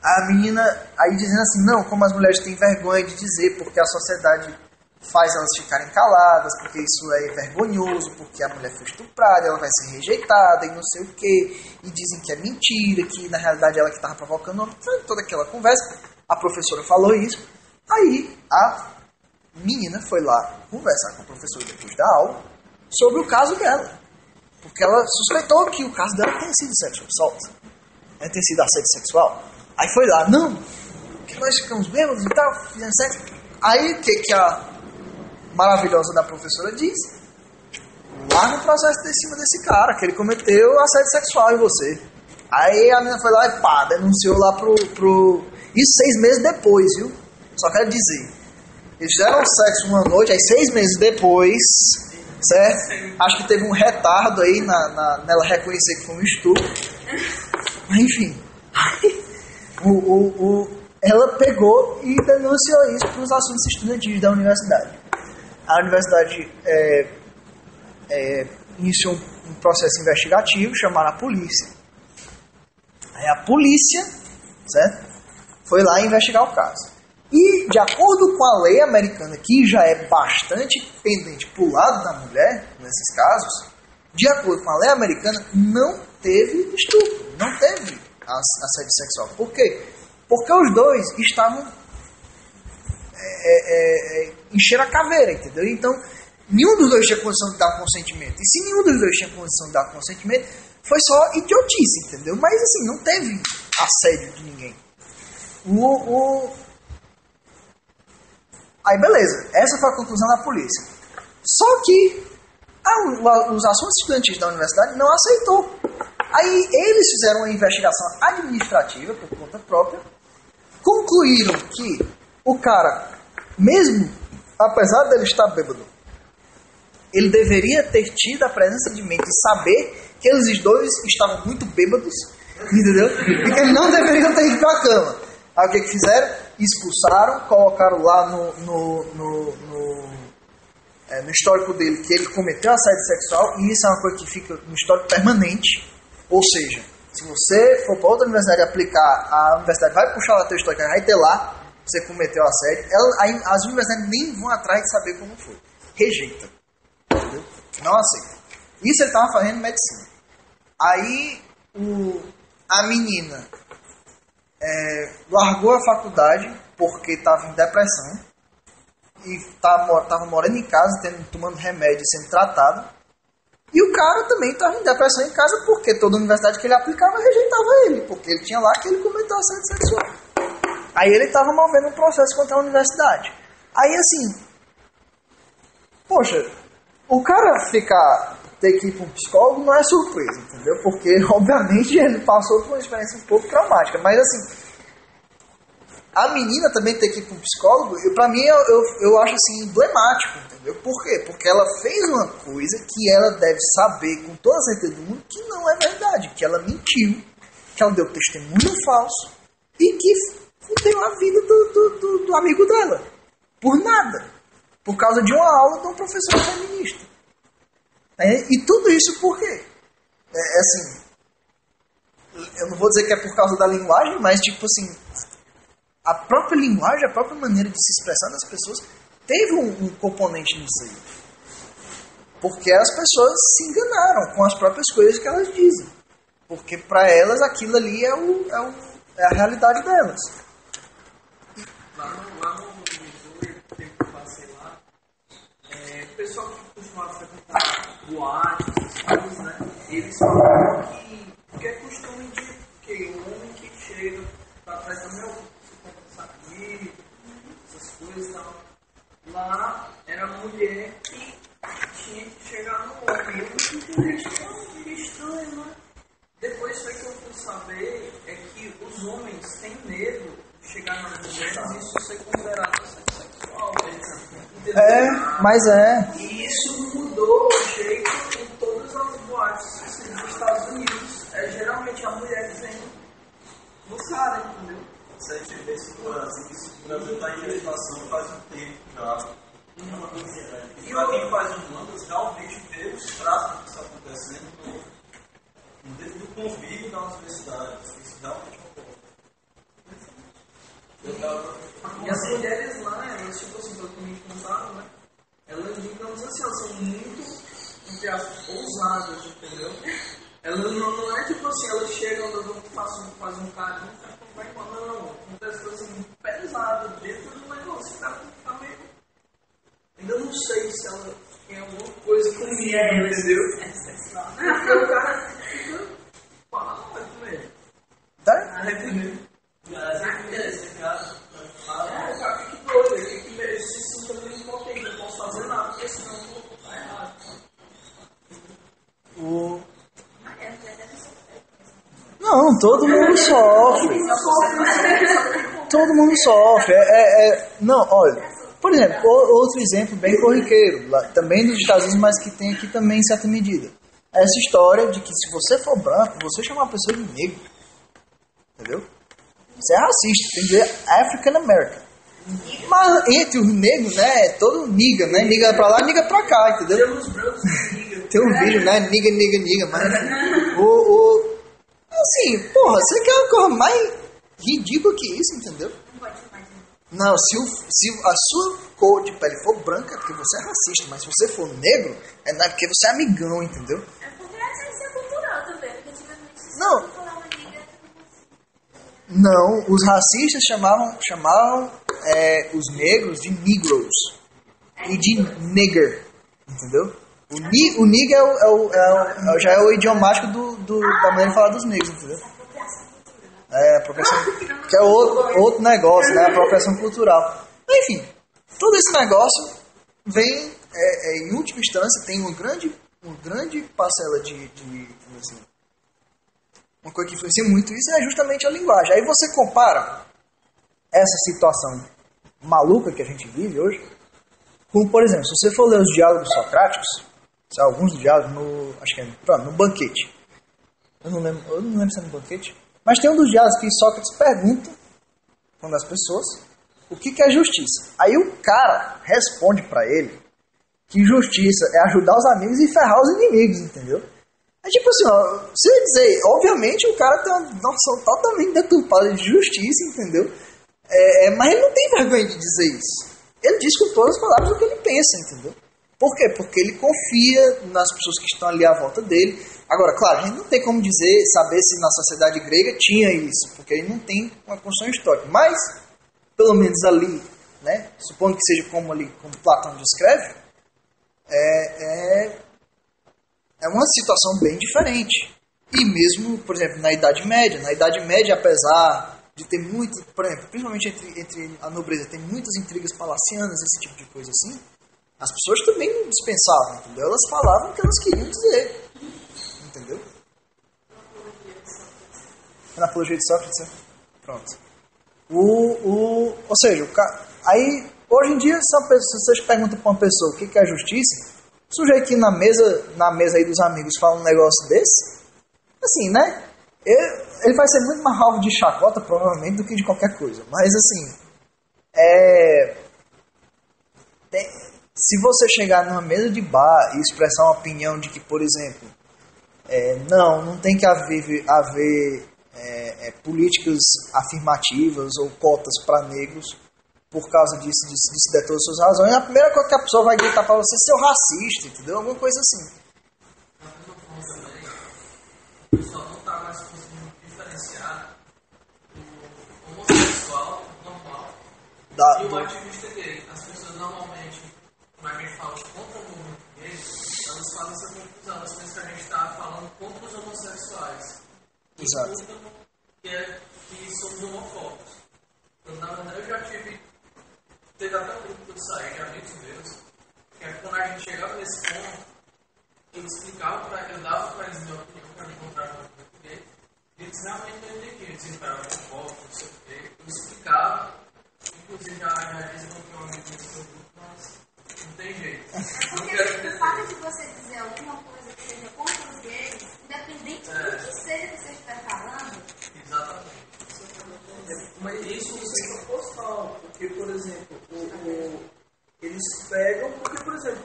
a menina aí dizendo assim, não, como as mulheres têm vergonha de dizer, porque a sociedade faz elas ficarem caladas, porque isso é vergonhoso, porque a mulher foi estuprada, ela vai ser rejeitada e não sei o que, e dizem que é mentira, que na realidade ela que estava provocando toda aquela conversa. A professora falou isso, aí a menina foi lá conversar com a professora depois da aula sobre o caso dela, porque ela suspeitou que o caso dela tenha sido sexual assault, tenha sido assédio sexual. Aí foi lá, não, que nós ficamos bêbados e tal, fizemos sexo. Aí o que a maravilhosa da professora diz? Lá no processo de cima desse cara, que ele cometeu assédio sexual em você. Aí a menina foi lá e pá, denunciou lá pro... Isso 6 meses depois, viu? Só quero dizer. Eles fizeram sexo uma noite, aí 6 meses depois, certo? Acho que teve um retardo aí nela reconhecer que foi um estupro. Mas enfim. Ela pegou e denunciou isso para os assuntos estudantis da universidade. A universidade iniciou um processo investigativo, chamaram a polícia. Aí a polícia, certo? Foi lá investigar o caso. E, de acordo com a lei americana, que já é bastante pendente para o lado da mulher, nesses casos, de acordo com a lei americana, não teve estupro, não teve assédio sexual. Por quê? Porque os dois estavam encher a caveira, entendeu? Então, nenhum dos dois tinha condição de dar consentimento. E se nenhum dos dois tinha condição de dar consentimento, foi só idiotice, entendeu? Mas, assim, não teve assédio de ninguém. Aí, beleza. Essa foi a conclusão da polícia. Só que os assuntos estudantis da universidade não aceitou. Aí, eles fizeram uma investigação administrativa, por conta própria, concluíram que o cara, mesmo apesar dele estar bêbado, ele deveria ter tido a presença de mente e saber que eles dois estavam muito bêbados, entendeu? E que eles não deveriam ter ido para a cama. Aí o que fizeram? Expulsaram, colocaram lá no histórico dele que ele cometeu assédio sexual, e isso é uma coisa que fica no histórico permanente. Ou seja, se você for para outra universidade aplicar, a universidade vai puxar lá teu histórico, vai ter lá, você cometeu assédio. As universidades nem vão atrás de saber como foi. Rejeita. Entendeu? Não aceita. Isso ele estava fazendo medicina. Aí a menina largou a faculdade porque estava em depressão e estava morando em casa, tomando remédio, sendo tratado. E o cara também estava em depressão em casa porque toda universidade que ele aplicava rejeitava ele, porque ele tinha lá que ele cometeu assédio sexual. Aí ele estava movendo um processo contra a universidade. Aí assim, poxa, o cara ter que ir para um psicólogo não é surpresa, entendeu? Porque, obviamente, ele passou por uma experiência um pouco traumática. Mas, assim, a menina também ter que ir para um psicólogo, para mim, eu acho, assim, emblemático, entendeu? Por quê? Porque ela fez uma coisa que ela deve saber, com toda a certeza do mundo, que não é verdade. Que ela mentiu, que ela deu testemunho falso e que fudeu a vida do amigo dela. Por nada. Por causa de uma aula de um professor feminista. E tudo isso por quê? Assim, eu não vou dizer que é por causa da linguagem, mas tipo assim, a própria linguagem, a própria maneira de se expressar das pessoas teve um componente nisso aí. Porque as pessoas se enganaram com as próprias coisas que elas dizem. Porque para elas aquilo ali é a realidade delas. Lá no tempo que eu passei lá, o pessoal que costumava frequentar boates, essas coisas, né? Eles falavam que é costume que o homem que chega pra trás do meu, você compra saquinho, essas coisas e tal. Lá era a mulher que tinha que chegar no homem. Eu não entendi isso, que estranho, né? Depois foi que eu fui saber que os homens têm medo de chegar nas mulheres e isso ser considerado assédio sexual. Mas E isso mudou o jeito em todas as boates dos Estados Unidos. Geralmente a mulher vem no cara, entendeu? Você vê isso no Brasil. O Brasil está em legislação faz um tempo já. E para quem faz humanas, realmente vê os traços do que está acontecendo dentro do convívio da universidade. Isso realmente E as mulheres lá, elas, tipo assim, pelo que me contaram, né? Elas, digamos assim, elas são muito, entre aspas, ousadas, entendeu? Elas não é tipo assim, elas chegam, elas vão fazer um carinho, vai embora, não. Acontece coisas muito pesadas dentro do negócio, o cara fica meio. Ainda não sei se ela tem alguma coisa comigo, entendeu? Porque o cara fica paranoico mesmo. tá? Entendeu? Não, todo mundo sofre. Todo mundo sofre. Não, olha, por exemplo, outro exemplo bem corriqueiro, lá, também dos Estados Unidos, mas que tem aqui também em certa medida. Essa história de que se você for branco, você chama uma pessoa de negro. Entendeu? Você é racista, tem que dizer African American. Mas entre os negros, né, é todo niga, né? Niga pra lá, niga pra cá, entendeu? Tem um vídeo, né? Niga, mas assim, porra, você quer uma coisa mais ridícula que isso, entendeu? Não, se a sua cor de pele for branca, é porque você é racista, mas se você for negro, é porque você é amigão, entendeu? É porque isso é cultural também, porque antigamente isso Não. não falava liga. Não, os racistas chamavam os negros de Negroes e de nigger, entendeu? O nigger já é o idiomático da maneira de falar dos negros, entendeu? Apropriação, que é outro negócio, né? Apropriação cultural. Enfim, todo esse negócio vem, em última instância, tem uma grande parcela de assim, uma coisa que influencia muito isso é justamente a linguagem. Aí você compara essa situação maluca que a gente vive hoje com, por exemplo, se você for ler os diálogos socráticos, alguns dos diálogos no Banquete. Eu não lembro se é no Banquete, mas tem um dos diálogos que Sócrates pergunta para as pessoas o que é justiça. Aí o cara responde para ele que justiça é ajudar os amigos e ferrar os inimigos, entendeu? É tipo assim, ó, você dizer, obviamente o cara tem uma noção totalmente deturpada de justiça, entendeu? Mas ele não tem vergonha de dizer isso. Ele diz com todas as palavras o que ele pensa, entendeu? Por quê? Porque ele confia nas pessoas que estão ali à volta dele. Agora, claro, a gente não tem como saber se na sociedade grega tinha isso, porque ele não tem uma construção histórica. Mas, pelo menos ali, né, supondo que seja como Platão descreve, é uma situação bem diferente. E mesmo, por exemplo, na Idade Média, apesar de ter muito, por exemplo, principalmente entre a nobreza, tem muitas intrigas palacianas, esse tipo de coisa assim, as pessoas também não dispensavam, entendeu? Elas falavam o que elas queriam dizer, entendeu? Na apologia de Sócrates, né? Pronto. Ou seja, aí, hoje em dia, se vocês perguntam para uma pessoa o que é justiça, o sujeito que na mesa aí dos amigos fala um negócio desse, assim, né? Ele vai ser muito mais alvo de chacota, provavelmente, do que de qualquer coisa. Mas, assim, se você chegar numa mesa de bar e expressar uma opinião de que, por exemplo, não tem que haver políticas afirmativas ou cotas para negros por causa disso der todas as suas razões, a primeira coisa que a pessoa vai gritar para você é seu racista, entendeu? Alguma coisa assim. O pessoal não está mais conseguindo diferenciar o homossexual normal e o ativista gay. As pessoas normalmente, quando a gente fala contra o movimento gay, elas fazem essa confusão. Elas pensam que a gente está falando contra os homossexuais. Exato. Que somos homofóbicos. Então, na verdade, eu já teve até um grupo que eu saí de amigos meus, que quando a gente chegava nesse ponto, eu explicava eu dava para eles minha opinião para me encontrar no movimento gay, e eles realmente não entendiam, eles esperavam homofóbicos, não sei o quê. Eu explicava, inclusive já disse que eu tenho um amigo nesse meu grupo, mas não tem jeito. Porque o fato de você dizer alguma coisa que seja contra os gays, independente do que seja que você estiver falando. Exatamente. Mas isso não é proposital, porque, por exemplo, eles pegam, porque, por exemplo,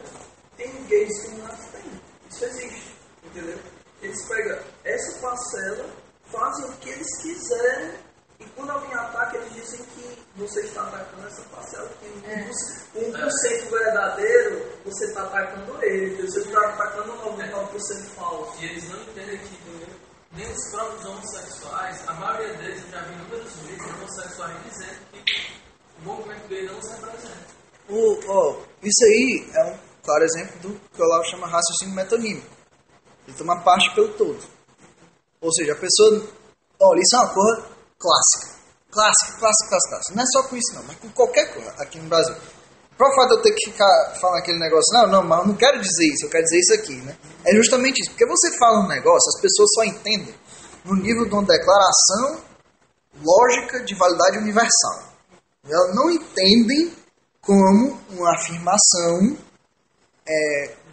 tem gays discriminados, tem, isso existe, entendeu? Eles pegam essa parcela, fazem o que eles quiserem, e quando alguém ataca, eles dizem que você está atacando essa parcela, que 1% verdadeiro, você está atacando ele, você está atacando 99% falso. E eles não entendem que nem os próprios homossexuais, a maioria deles, eu já vi inúmeros vídeos homossexuais dizendo que o movimento gay não os representa. Isso aí é um claro exemplo do que o Olavo chama raciocínio metonímico. Ele toma parte pelo todo. Ou seja, a pessoa... Olha, isso é uma coisa clássica. Clássica. Não é só com isso não, mas com qualquer coisa aqui no Brasil. Por fato de eu ter que ficar falando aquele negócio, não, mas eu não quero dizer isso, eu quero dizer isso aqui, né? É justamente isso, porque você fala um negócio, as pessoas só entendem no nível de uma declaração lógica de validade universal. Elas não entendem como uma afirmação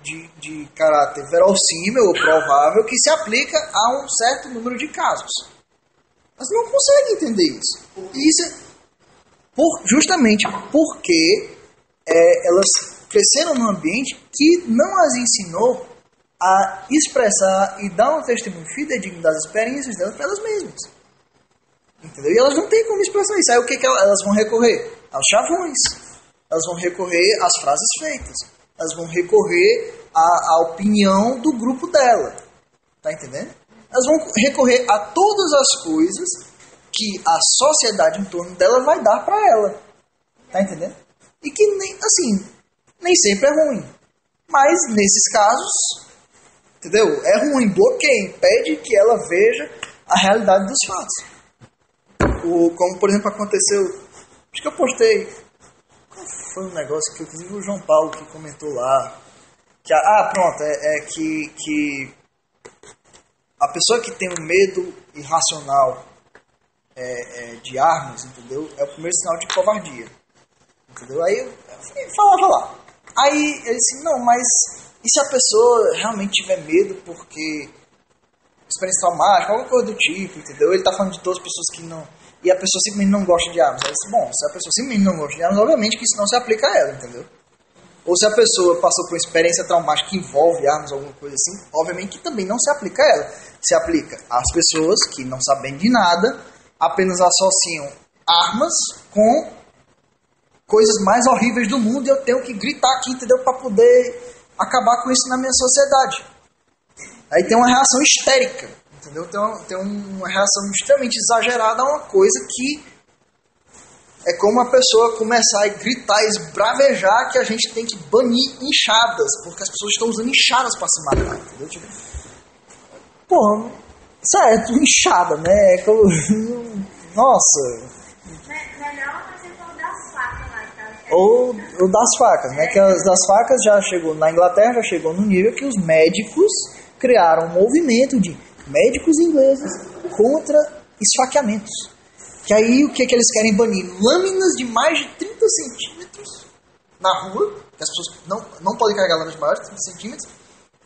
de caráter verossímil ou provável que se aplica a um certo número de casos. Elas não conseguem entender isso. E isso é justamente porque elas cresceram num ambiente que não as ensinou a expressar e dar um testemunho fidedigno das experiências delas para elas mesmas. Entendeu? E elas não têm como expressar isso. Aí o que elas vão recorrer? Aos chavões. Elas vão recorrer às frases feitas. Elas vão recorrer à opinião do grupo dela. Tá entendendo? Elas vão recorrer a todas as coisas que a sociedade em torno dela vai dar para ela. Tá entendendo? E que, nem sempre é ruim. Mas, nesses casos, entendeu? É ruim, bloqueia, impede que ela veja a realidade dos fatos. Como, por exemplo, aconteceu... Acho que eu postei... Qual foi um negócio que, inclusive, o João Paulo que comentou lá? Que a pessoa que tem um medo irracional de armas, entendeu? É o primeiro sinal de covardia. Entendeu? Aí eu falava lá. Aí ele disse, não, mas e se a pessoa realmente tiver medo porque experiência traumática, alguma coisa do tipo, entendeu? Ele tá falando de todas as pessoas que não... E a pessoa simplesmente não gosta de armas. Aí eu disse, bom, se a pessoa simplesmente não gosta de armas, obviamente que isso não se aplica a ela, entendeu? Ou se a pessoa passou por uma experiência traumática que envolve armas, alguma coisa assim, obviamente que também não se aplica a ela. Se aplica às pessoas que não sabem de nada, apenas associam armas com coisas mais horríveis do mundo e eu tenho que gritar aqui, entendeu? Para poder acabar com isso na minha sociedade. Aí tem uma reação histérica, entendeu? Tem uma reação extremamente exagerada a uma coisa que é como a pessoa começar a gritar, esbravejar que a gente tem que banir enxadas, porque as pessoas estão usando enxadas para se matar, entendeu? Tipo, porra, certo, enxada, né? Nossa... Ou das facas, né? Que as das facas já chegou na Inglaterra, já chegou no nível que os médicos criaram um movimento de médicos ingleses contra esfaqueamentos. Que aí o que eles querem banir? Lâminas de mais de 30 centímetros na rua, que as pessoas não podem carregar lâminas de maiores de 30 centímetros,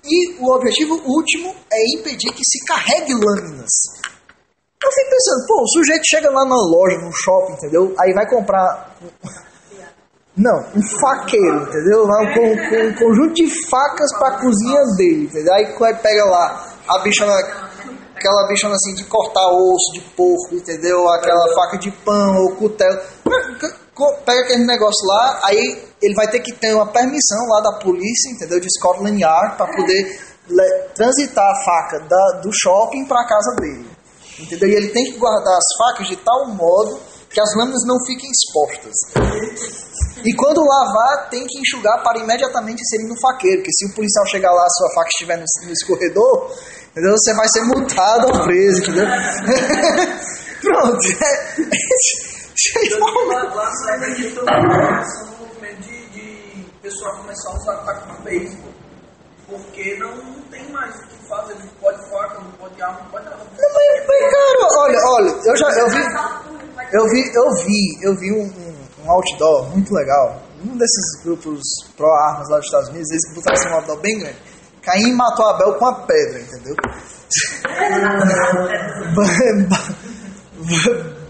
e o objetivo último é impedir que se carregue lâminas. Eu fico pensando, pô, o sujeito chega lá na loja, no shopping, entendeu? Aí vai comprar... Não, um faqueiro, entendeu? Com um conjunto de facas pra cozinha dele, entendeu? Aí pega lá a bichona, aquela bichona assim de cortar osso de porco, entendeu? Aquela faca de pão ou cutelo. Pega aquele negócio lá, aí ele vai ter que ter uma permissão lá da polícia, entendeu? De Scotland Yard, pra poder transitar a faca do shopping pra casa dele, entendeu? E ele tem que guardar as facas de tal modo que as lâminas não fiquem expostas. E quando lavar, tem que enxugar para imediatamente inserir no faqueiro, porque se o policial chegar lá, a sua faca estiver no escorredor, entendeu? Você vai ser multado ou preso, entendeu? Pronto. Lá sabe que todo um movimento de pessoal começar a usar taco no beisebol, porque não tem mais o que fazer, não pode faca, não pode arma, não pode nada. Cara, olha, eu vi um outdoor muito legal. Um desses grupos pró-armas lá dos Estados Unidos, eles botaram assim um outdoor bem grande. Caim matou Abel com a pedra, entendeu?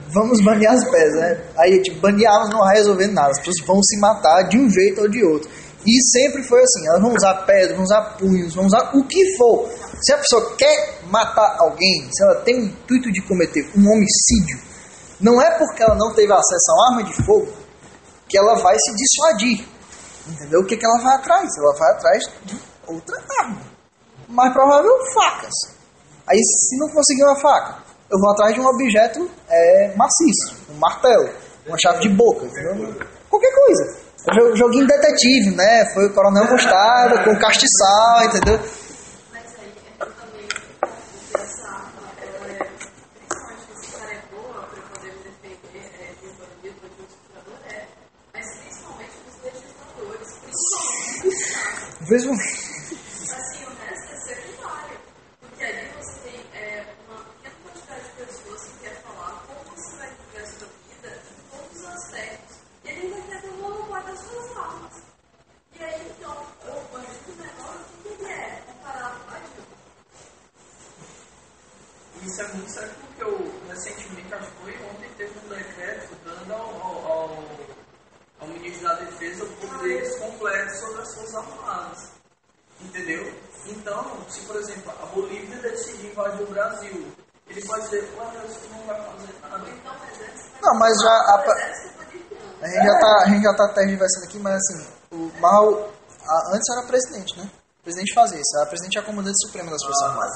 Vamos banear as pedras, né? Aí, tipo, banear armas não vai resolver nada. As pessoas vão se matar de um jeito ou de outro. E sempre foi assim, elas vão usar pedra, vão usar punhos, vão usar o que for. Se a pessoa quer matar alguém, se ela tem o intuito de cometer um homicídio, não é porque ela não teve acesso a uma arma de fogo que ela vai se dissuadir. Entendeu? O que ela vai atrás? Ela vai atrás de outra arma. Mais provável, facas. Aí, se não conseguir uma faca, eu vou atrás de um objeto maciço. Um martelo, uma chave de boca, entendeu? Qualquer coisa. Joguinho detetive, né? Foi o Coronel Mostarda com castiçal, entendeu? Mas aí, também, essa arma, principalmente se esse cara é boa para poder defender dos bandidos, do estuprador, mas principalmente dos legisladores, principalmente. Assim, o resto é secundário, porque ali você tem uma pequena recentemente, acho que foi ontem, teve um decreto dando ao ministro da Defesa poderes completos sobre as Forças Armadas. Entendeu? Então, se por exemplo a Bolívia decidir invadir o Brasil, ele pode dizer, o exército não vai fazer nada. Não, mas a gente já tá tergiversando aqui, mas assim, antes era presidente, né? O presidente fazia isso, a presidente é a comandante suprema das Forças Armadas.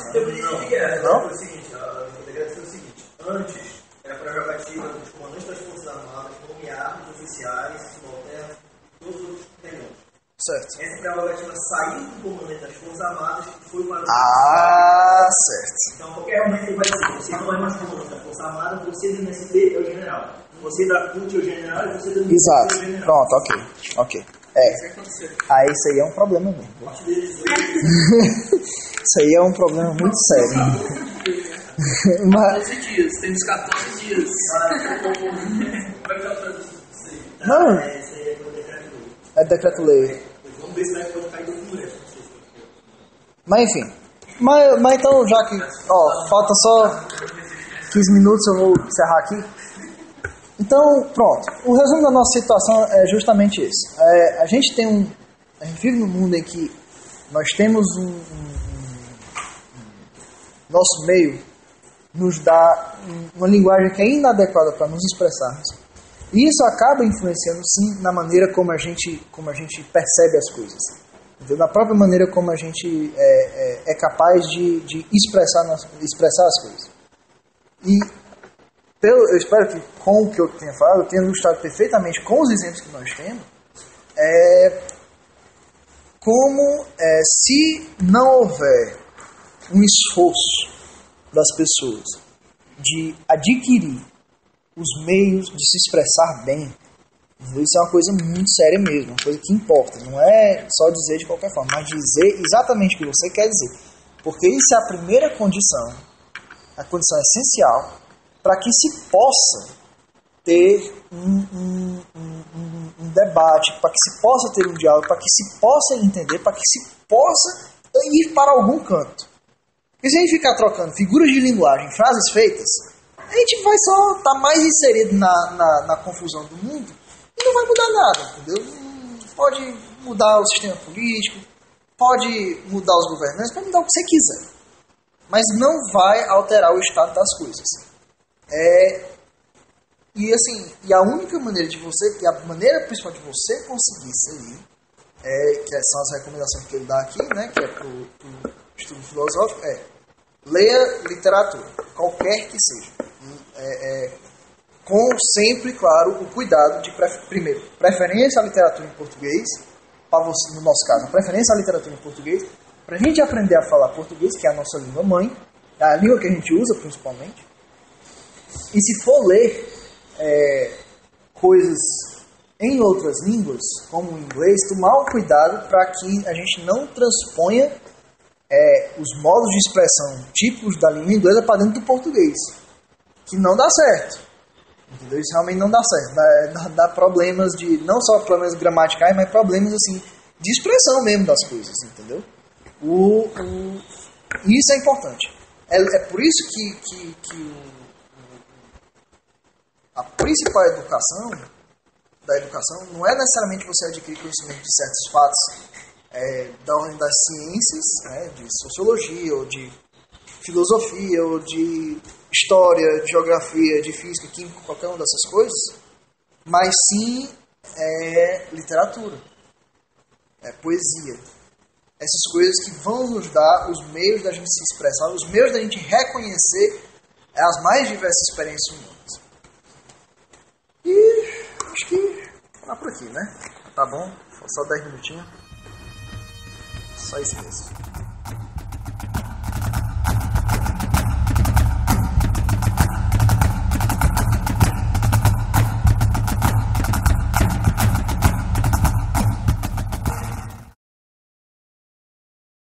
Não, foi o seguinte, o decreto foi o seguinte, antes era para a prerrogativa dos comandantes das Forças Armadas nomear os oficiais, subalternos, todos os outros tenentes. Certo. Essa prerrogativa saiu do comandante das Forças Armadas e foi para o certo. Então, qualquer momento ele vai dizer, você não é mais comandante da Força Armada, você do MST é o general. Você da CUT é o general e você do MST Exato. é o general. Pronto, ok. Aí isso aí é um problema mesmo. Isso aí é um problema muito sério. Mas, 14 dias, temos 14 dias. não, Esse aí é o decreto. é decreto-lei. Vamos ver se vai poder cair do Congresso. Mas enfim. Mas então, já que falta só 15 minutos, eu vou encerrar aqui. Então, pronto. O resumo da nossa situação é justamente esse. A gente vive num mundo em que nós temos nosso meio nos dá uma linguagem que é inadequada para nos expressarmos. E isso acaba influenciando, sim, na maneira como a gente percebe as coisas. Entendeu? Na própria maneira como a gente é capaz de expressar as coisas. E eu espero que com o que eu tenha falado, eu tenha ilustrado perfeitamente com os exemplos que nós temos, como se não houver um esforço das pessoas de adquirir os meios de se expressar bem, isso é uma coisa muito séria mesmo, uma coisa que importa. Não é só dizer de qualquer forma, mas dizer exatamente o que você quer dizer. Porque isso é a primeira condição, a condição essencial, para que se possa ter um debate, para que se possa ter um diálogo, para que se possa entender, para que se possa ir para algum canto. Porque se a gente ficar trocando figuras de linguagem, frases feitas, a gente vai só estar mais inserido na confusão do mundo e não vai mudar nada, entendeu? Pode mudar o sistema político, pode mudar os governantes, pode mudar o que você quiser. Mas não vai alterar o estado das coisas. E a única maneira a maneira principal de você conseguir isso aí, que são as recomendações que ele dá aqui, né, que é para o estudo filosófico, leia literatura, qualquer que seja. Com sempre, claro, o cuidado de, primeiro, preferência à literatura em português, para você, no nosso caso, a preferência à literatura em português, para a gente aprender a falar português, que é a nossa língua mãe, a língua que a gente usa principalmente. E se for ler coisas em outras línguas, como o inglês, tomar um cuidado para que a gente não transponha os modos de expressão típicos da língua inglesa para dentro do português, que não dá certo. Entendeu? Isso realmente não dá certo. Dá problemas não só problemas gramaticais, mas problemas assim, de expressão mesmo das coisas, entendeu? Isso é importante. É por isso que a principal da educação não é necessariamente você adquirir conhecimento de certos fatos da ordem das ciências, né, de sociologia, ou de filosofia, ou de história, de geografia, de física, química, qualquer uma dessas coisas, mas sim literatura, poesia. Essas coisas que vão nos dar os meios da gente se expressar, os meios da gente reconhecer as mais diversas experiências humanas. E acho que tá por aqui, né? Tá bom? Só 10 minutinhos. Só isso mesmo.